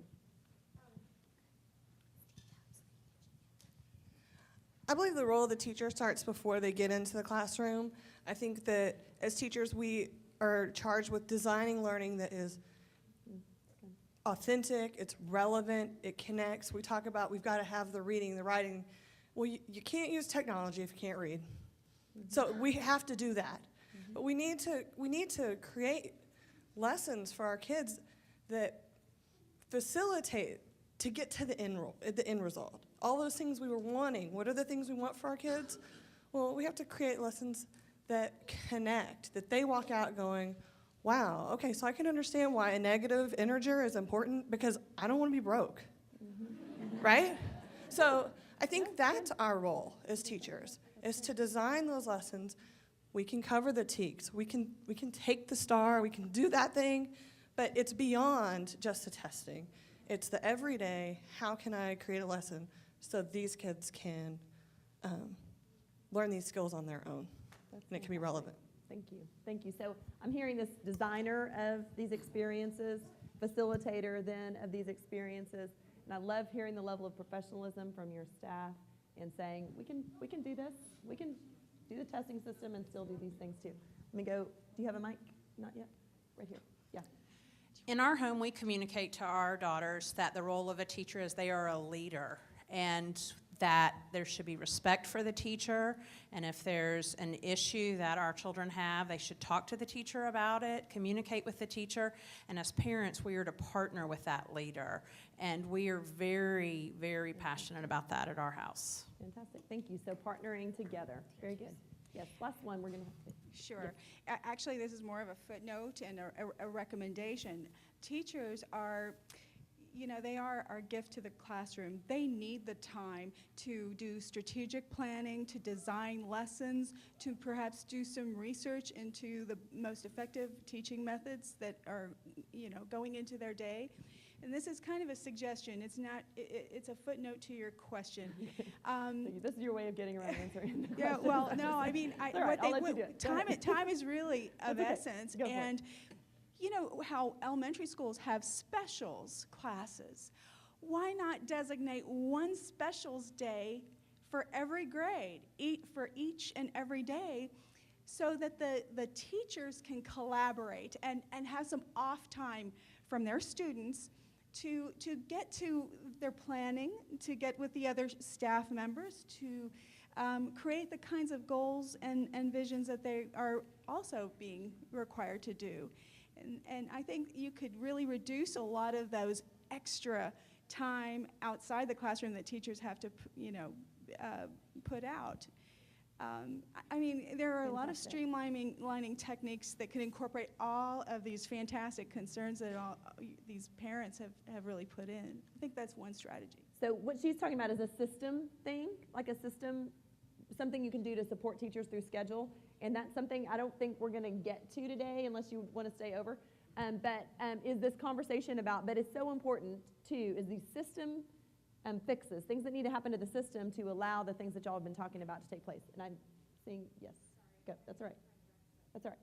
I believe the role of the teacher starts before they get into the classroom. I think that as teachers, we are charged with designing learning that is authentic, it's relevant, it connects. We talk about we've got to have the reading, the writing. Well, you can't use technology if you can't read. So we have to do that. But we need to create lessons for our kids that facilitate to get to the end result. All those things we were wanting. What are the things we want for our kids? Well, we have to create lessons that connect, that they walk out going, "Wow, okay, so I can understand why a negative integer is important because I don't want to be broke." Right? So I think that's our role as teachers, is to design those lessons. We can cover the TEKS. We can take the STAR. We can do that thing, but it's beyond just the testing. It's the everyday, how can I create a lesson so these kids can learn these skills on their own, and it can be relevant. Thank you. Thank you. So I'm hearing this designer of these experiences, facilitator then of these experiences. And I love hearing the level of professionalism from your staff and saying, we can do this. We can do the testing system and still do these things too. Let me go. Do you have a mic? Not yet? Right here. Yeah. In our home, we communicate to our daughters that the role of a teacher is they are a leader, and that there should be respect for the teacher, and if there's an issue that our children have, they should talk to the teacher about it, communicate with the teacher, and as parents, we are to partner with that leader, and we are very, very passionate about that at our house. Fantastic. Thank you. So partnering together. Very good. Yes, last one we're going to have to. Sure. Actually, this is more of a footnote and a recommendation. Teachers are, you know, they are our gift to the classroom. They need the time to do strategic planning, to design lessons, to perhaps do some research into the most effective teaching methods that are, you know, going into their day. And this is kind of a suggestion. It's not, it's a footnote to your question. So this is your way of getting around answering the question. Yeah, well, no, I mean, time is really of That's okay. essence. Go for it. And you know how elementary schools have specials classes. Why not designate one specials day for every grade, for each and every day, so that the teachers can collaborate and have some off time from their students to get to their planning, to get with the other staff members, to create the kinds of goals and visions that they are also being required to do. And I think you could really reduce a lot of those extra time outside the classroom that teachers have to, you know, put out. I mean, there are a lot of streamlining techniques that could incorporate all of these fantastic concerns that these parents have really put in. I think that's one strategy. So what she's talking about is a system thing, like a system, something you can do to support teachers through schedule. And that's something I don't think we're going to get to today unless you want to stay over. But is this conversation about, but it's so important too, is these system fixes, things that need to happen to the system to allow the things that y'all have been talking about to take place. And I'm seeing, yes, go, that's all right. That's all right.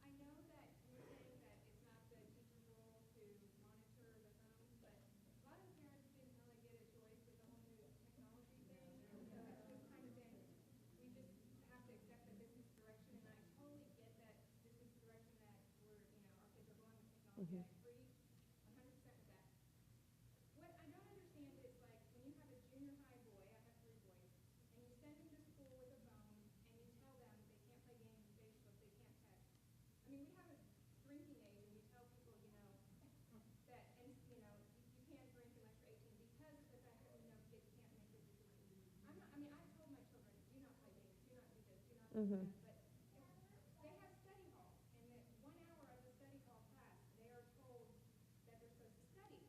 I know that you're saying that it's not the teacher's role to monitor the phones, but a lot of parents didn't really get a choice with the whole new technology thing. And so it's just kind of been, we just have to accept that this is the direction, and I totally get that this is the direction that we're, you know, our kids are going with technology. I agree 100% with that. What I don't understand is, like, when you have a junior high boy, I have 3 boys, and you send him to school with a phone, and you tell them they can't play games, Facebook, they can't text. I mean, we have a drinking age, and we tell people, you know, that, and, you know, you can't drink unless you're 18 because of the fact that we know kids can't make good decisions. I'm not, I mean, I told my children, do not play games, do not do this, do not do that. But they have study halls, and that 1 hour of the study hall class, they are told that they're supposed to study,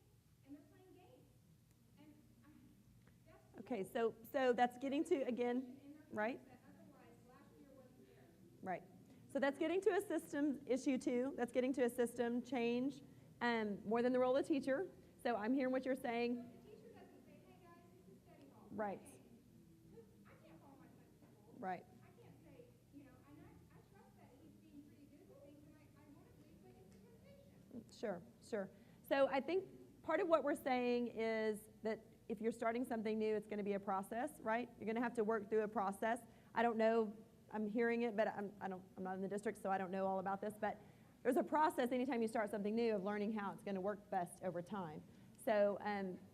and they're playing games. And that's Okay, so that's getting to, again, right? Right. So that's getting to a system issue too. That's getting to a system change, more than the role of teacher. So I'm hearing what you're saying. Right. Right. Sure, sure. So I think part of what we're saying is that if you're starting something new, it's going to be a process, right? You're going to have to work through a process. I don't know, I'm hearing it, but I'm not in the district, so I don't know all about this, but there's a process anytime you start something new of learning how it's going to work best over time. So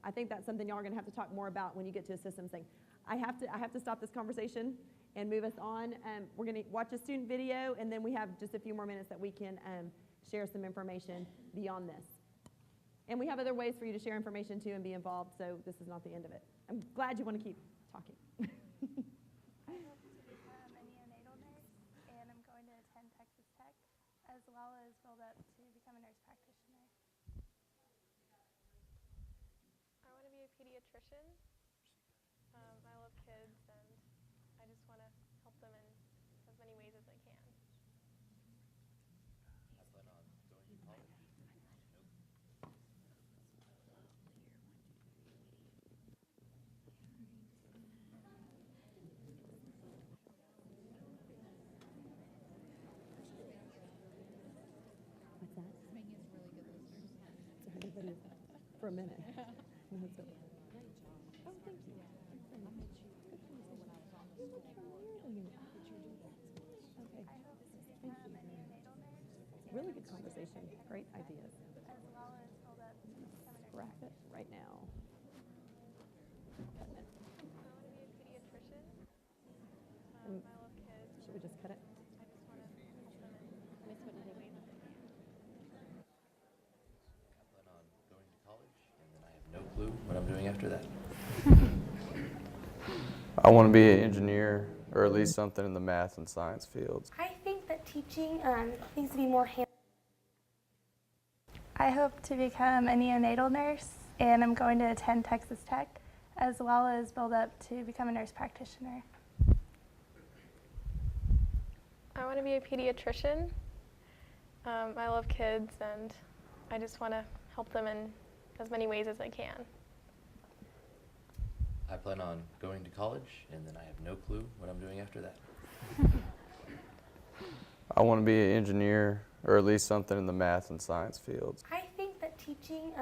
I think that's something y'all are going to have to talk more about when you get to a systems thing. I have to stop this conversation and move us on. We're going to watch a student video, and then we have just a few more minutes that we can share some information beyond this. And we have other ways for you to share information too and be involved, so this is not the end of it. I'm glad you want to keep talking. I hope to become a neonatal nurse, and I'm going to attend Texas Tech, as well as build up to become a nurse practitioner. I want to be a pediatrician. I love kids, and I just want to help them in as many ways as I can. What's that? Making us really good listeners. So everybody for a minute. No, it's okay. Oh, thank you. Okay. Thank you. Really good conversation. Great ideas. as well as build up to become a nurse. Scrap it right now. Cutting it. I want to be a pediatrician. Mm. I love kids. Should we just cut it? I just want to help them and Miss, what did you mean? I plan on going to college, and then I have no clue what I'm doing after that. I want to be an engineer, or at least something in the math and science fields. I think that teaching needs to be more hands. I hope to become a neonatal nurse, and I'm going to attend Texas Tech, as well as build up to become a nurse practitioner. I want to be a pediatrician. I love kids, and I just want to help them in as many ways as I can. I plan on going to college, and then I have no clue what I'm doing after that. I want to be an engineer, or at least something in the math and science fields. I think that teaching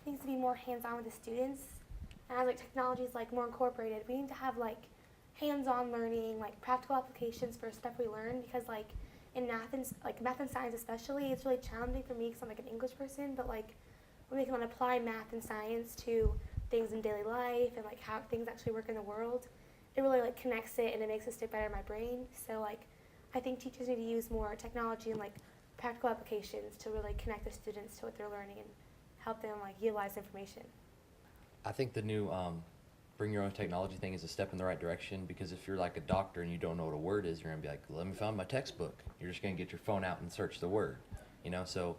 needs to be more hands-on with the students. And as like technology is like more incorporated, we need to have like hands-on learning, like practical applications for stuff we learn. Because like in math and science especially, it's really challenging for me because I'm like an English person. But like when we can apply math and science to things in daily life and like how things actually work in the world, it really like connects it and it makes it stick better in my brain. So like I think teachers need to use more technology and like practical applications to really connect the students to what they're learning and help them like utilize information. I think the new bring your own technology thing is a step in the right direction, because if you're like a doctor and you don't know what a word is, you're gonna be like, let me find my textbook. You're just gonna get your phone out and search the word, you know? So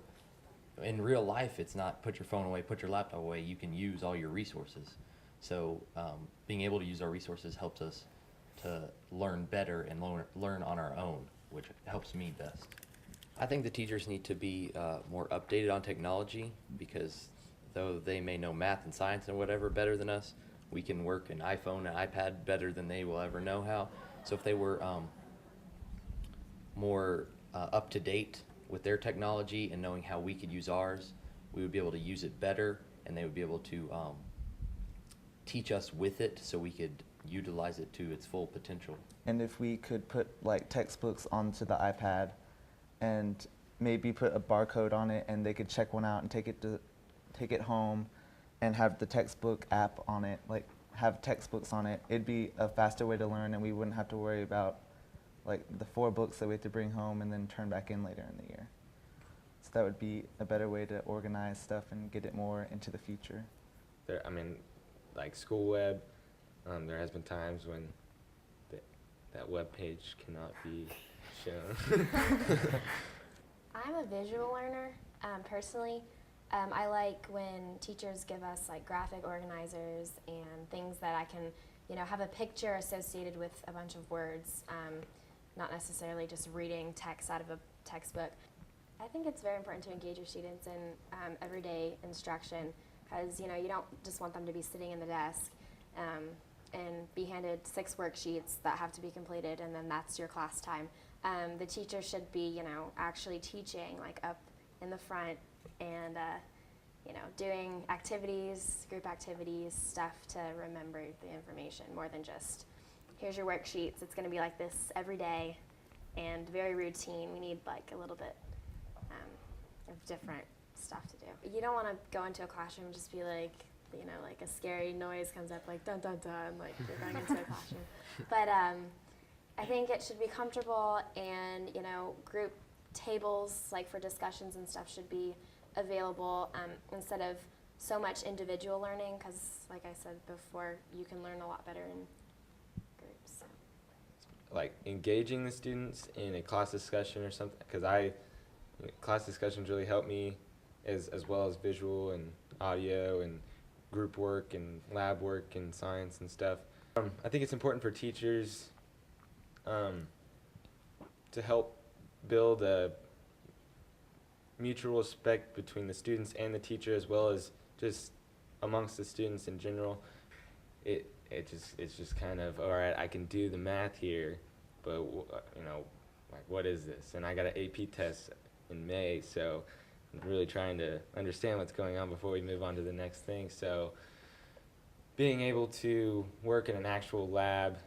in real life, it's not put your phone away, put your laptop away. You can use all your resources. So being able to use our resources helps us to learn better and learn on our own, which helps me best. I think the teachers need to be more updated on technology, because though they may know math and science and whatever better than us, we can work an iPhone and iPad better than they will ever know how. So if they were more up to date with their technology and knowing how we could use ours, we would be able to use it better, and they would be able to teach us with it so we could utilize it to its full potential. And if we could put like textbooks onto the iPad and maybe put a barcode on it, and they could check one out and take it home and have the textbook app on it, like have textbooks on it, it'd be a faster way to learn, and we wouldn't have to worry about like the 4 books that we have to bring home and then turn back in later in the year. So that would be a better way to organize stuff and get it more into the future. I mean, like school web, there has been times when that web page cannot be shown. I'm a visual learner, personally. I like when teachers give us like graphic organizers and things that I can, have a picture associated with a bunch of words, not necessarily just reading text out of a textbook. I think it's very important to engage your students in everyday instruction, because you don't just want them to be sitting in the desk and be handed 6 worksheets that have to be completed, and then that's your class time. The teacher should be, actually teaching like up in the front and, doing activities, group activities, stuff to remember the information more than just, here's your worksheets. It's going to be like this every day and very routine. We need like a little bit of different stuff to do. You don't want to go into a classroom and just be like, like a scary noise comes up like dun dun dun, like you're going into a classroom. But I think it should be comfortable, and group tables like for discussions and stuff should be available instead of so much individual learning, because like I said before, you can learn a lot better in groups. So. Like engaging the students in a class discussion or something, because class discussions really help me as well as visual and audio and group work and lab work and science and stuff. I think it's important for teachers to help build a mutual respect between the students and the teacher, as well as just amongst the students in general. It's just kind of, all right, I can do the math here, but like what is this? And I got an AP test in May, so really trying to understand what's going on before we move on to the next thing. So being able to work in an actual lab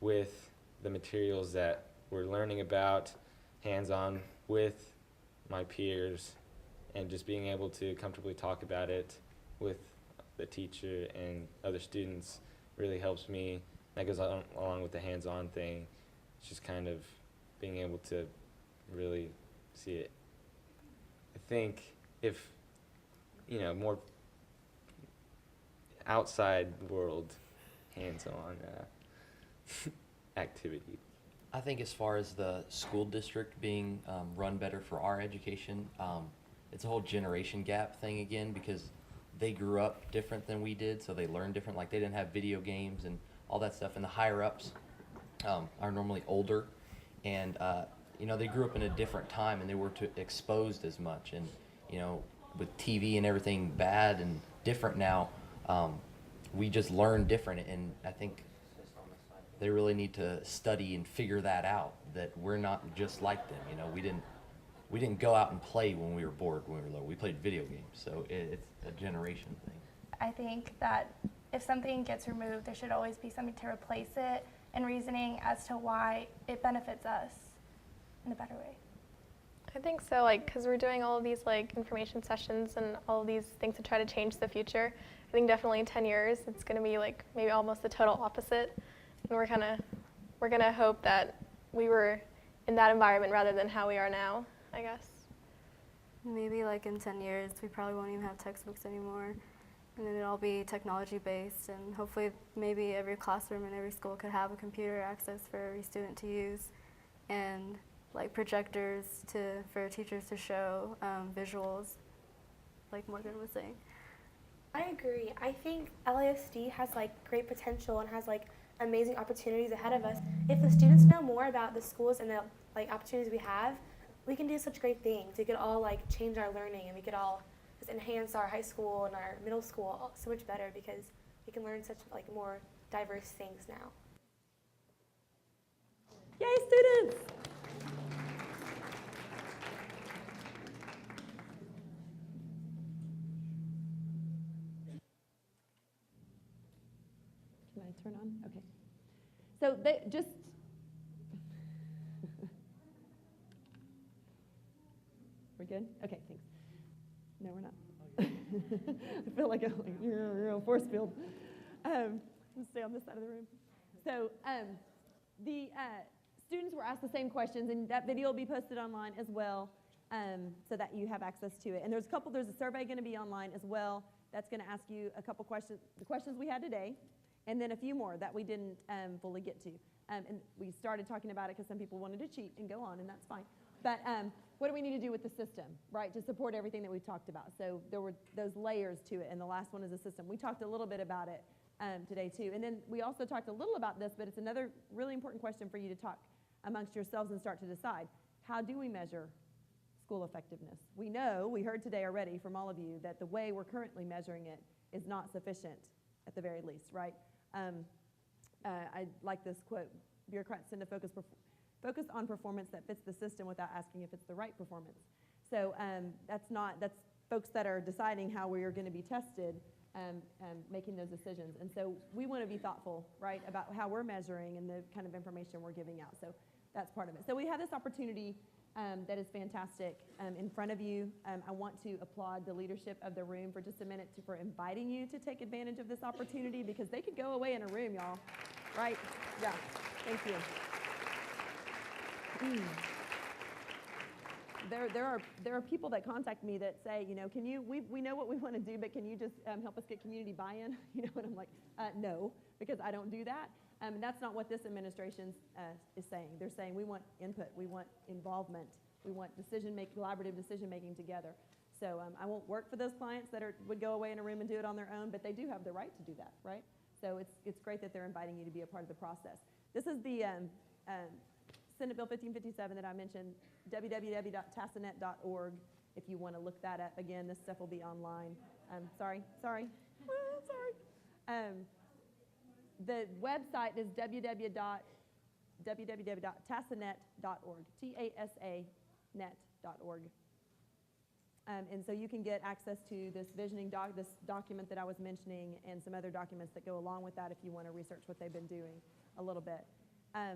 with the materials that we're learning about, hands-on with my peers, and just being able to comfortably talk about it with the teacher and other students really helps me. That goes along with the hands-on thing. It's just kind of being able to really see it. I think if, more outside world hands-on activity. I think as far as the school district being run better for our education, it's a whole generation gap thing again, because they grew up different than we did, so they learned different. Like, they didn't have video games and all that stuff, and the higher ups are normally older, and they grew up in a different time, and they weren't exposed as much. And with TV and everything bad and different now, we just learn different, and I think they really need to study and figure that out, that we're not just like them. We didn't go out and play when we were bored when we were little. We played video games, so it's a generation thing. I think that if something gets removed, there should always be something to replace it, and reasoning as to why it benefits us in a better way. I think so, because we're doing all of these information sessions and all of these things to try to change the future. I think definitely in 10 years it's going to be maybe almost the total opposite, and we're gonna hope that we were in that environment rather than how we are now, I guess. Maybe in 10 years we probably won't even have textbooks anymore, and then it'll all be technology based, and hopefully maybe every classroom in every school could have a computer access for every student to use, and projectors for teachers to show visuals, like Morgan was saying. I agree. I think LISD has great potential and has amazing opportunities ahead of us. If the students know more about the schools and the opportunities we have, we can do such great things. We could all change our learning, and we could all just enhance our high school and our middle school so much better, because we can learn such more diverse things now. Yay, students! Can I turn on? Okay. So they just, we're good? Okay, thanks. No, we're not. I feel like you're a force field. I'm gonna stay on this side of the room. So the students were asked the same questions, and that video will be posted online as well, so that you have access to it. And there's a survey going to be online as well that's going to ask you a couple questions, the questions we had today, and then a few more that we didn't fully get to. And we started talking about it because some people wanted to cheat and go on, and that's fine. But what do we need to do with the system, right, to support everything that we've talked about? So there were those layers to it, and the last one is a system. We talked a little bit about it today, too. And then we also talked a little about this, but it's another really important question for you to talk amongst yourselves and start to decide. How do we measure school effectiveness? We know, we heard today already from all of you, that the way we're currently measuring it is not sufficient, at the very least, right? I like this quote: bureaucrats tend to focus on performance that fits the system without asking if it's the right performance. So that's folks that are deciding how we are going to be tested, making those decisions. And so we want to be thoughtful, right, about how we're measuring and the kind of information we're giving out. So that's part of it. So we have this opportunity that is fantastic in front of you. I want to applaud the leadership of the room for just a minute for inviting you to take advantage of this opportunity, because they could go away in a room, y'all, right? Yeah, thank you. There are people that contact me that say, can you, we know what we want to do, but can you just help us get community buy-in? And I'm like, no, because I don't do that. That's not what this administration is saying. They're saying we want input, we want involvement, we want collaborative decision-making together. So I won't work for those clients that would go away in a room and do it on their own, but they do have the right to do that, right? So it's great that they're inviting you to be a part of the process. This is the Senate Bill 1557 that I mentioned, www.tassinet.org, if you want to look that up. Again, this stuff will be online. Sorry. The website is www.tassinet.org, TASAnet.org. And so you can get access to this this document that I was mentioning and some other documents that go along with that if you want to research what they've been doing a little bit. I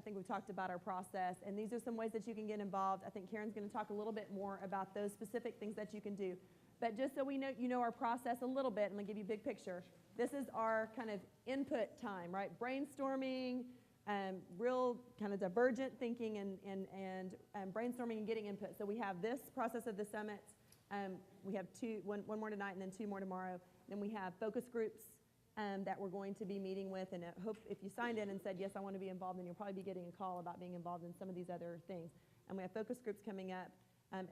think we've talked about our process, and these are some ways that you can get involved. I think Karen's going to talk a little bit more about those specific things that you can do. But just so we know, you know our process a little bit, I'm going to give you a big picture. This is our kind of input time, right? Brainstorming, real kind of divergent thinking and brainstorming and getting input. So we have this process of the summit. We have one more tonight and then 2 more tomorrow. Then we have focus groups that we're going to be meeting with, and I hope if you signed in and said, yes, I want to be involved, then you'll probably be getting a call about being involved in some of these other things. And we have focus groups coming up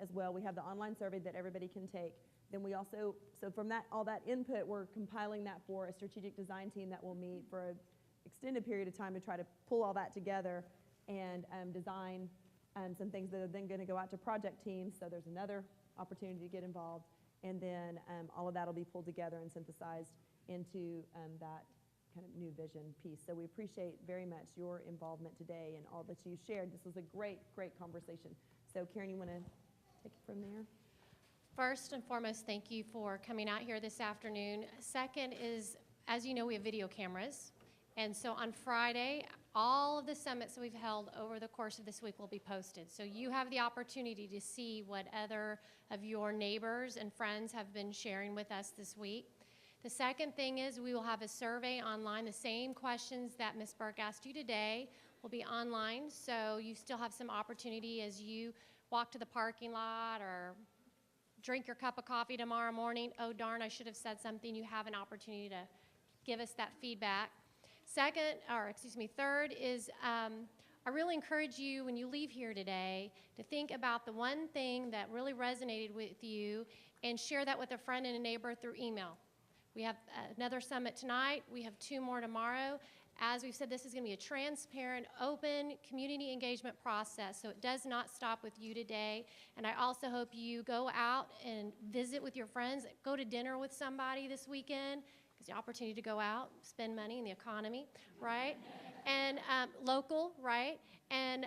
as well. We have the online survey that everybody can take. Then we also, so from all that input, we're compiling that for a strategic design team that will meet for an extended period of time to try to pull all that together and design some things that are then going to go out to project teams. So there's another opportunity to get involved. And then all of that will be pulled together and synthesized into that kind of new vision piece. So we appreciate very much your involvement today and all that you shared. This was a great, great conversation. So Karen, you want to take it from there? First and foremost, thank you for coming out here this afternoon. Second is, as you know, we have video cameras. And so on Friday, all of the summits that we've held over the course of this week will be posted. So you have the opportunity to see what other of your neighbors and friends have been sharing with us this week. The second thing is we will have a survey online. The same questions that Ms. Burke asked you today will be online, so you still have some opportunity as you walk to the parking lot or drink your cup of coffee tomorrow morning. Oh, darn, I should have said something. You have an opportunity to give us that feedback. Third is I really encourage you when you leave here today to think about the one thing that really resonated with you and share that with a friend and a neighbor through email. We have another summit tonight. We have 2 more tomorrow. As we've said, this is going to be a transparent, open community engagement process, so it does not stop with you today. And I also hope you go out and visit with your friends, go to dinner with somebody this weekend, because the opportunity to go out, spend money in the economy, right? And local, right? And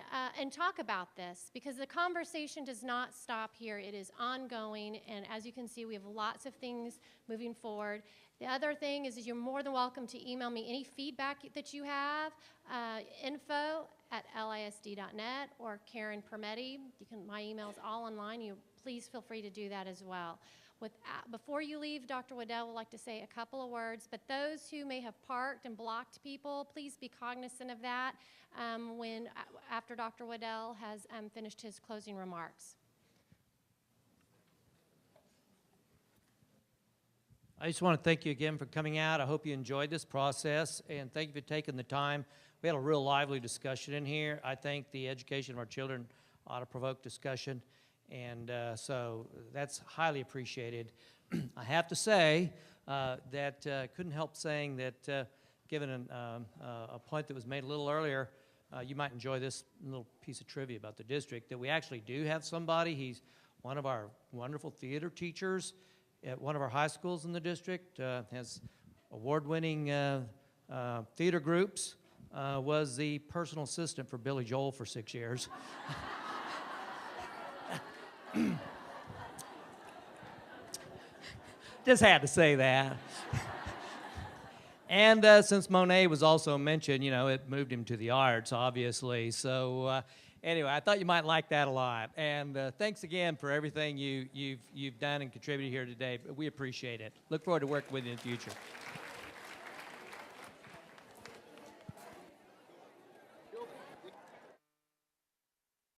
talk about this, because the conversation does not stop here. It is ongoing, and as you can see, we have lots of things moving forward. The other thing is you're more than welcome to email me any feedback that you have, info@lisd.net or Karen Permetti. My email is all online. Please feel free to do that as well. Before you leave, Dr. Waddell would like to say a couple of words, but those who may have parked and blocked people, please be cognizant of that after Dr. Waddell has finished his closing remarks. I just want to thank you again for coming out. I hope you enjoyed this process, and thank you for taking the time. We had a real lively discussion in here. I think the education of our children ought to provoke discussion, and so that's highly appreciated. I have to say that couldn't help saying that given a point that was made a little earlier, you might enjoy this little piece of trivia about the district, that we actually do have somebody. He's one of our wonderful theater teachers at one of our high schools in the district, has award-winning theater groups, was the personal assistant for Billy Joel for 6 years. Just had to say that. And since Monet was also mentioned, it moved him to the arts, obviously. So anyway, I thought you might like that a lot. And thanks again for everything you've done and contributed here today. We appreciate it. Look forward to working with you in the future.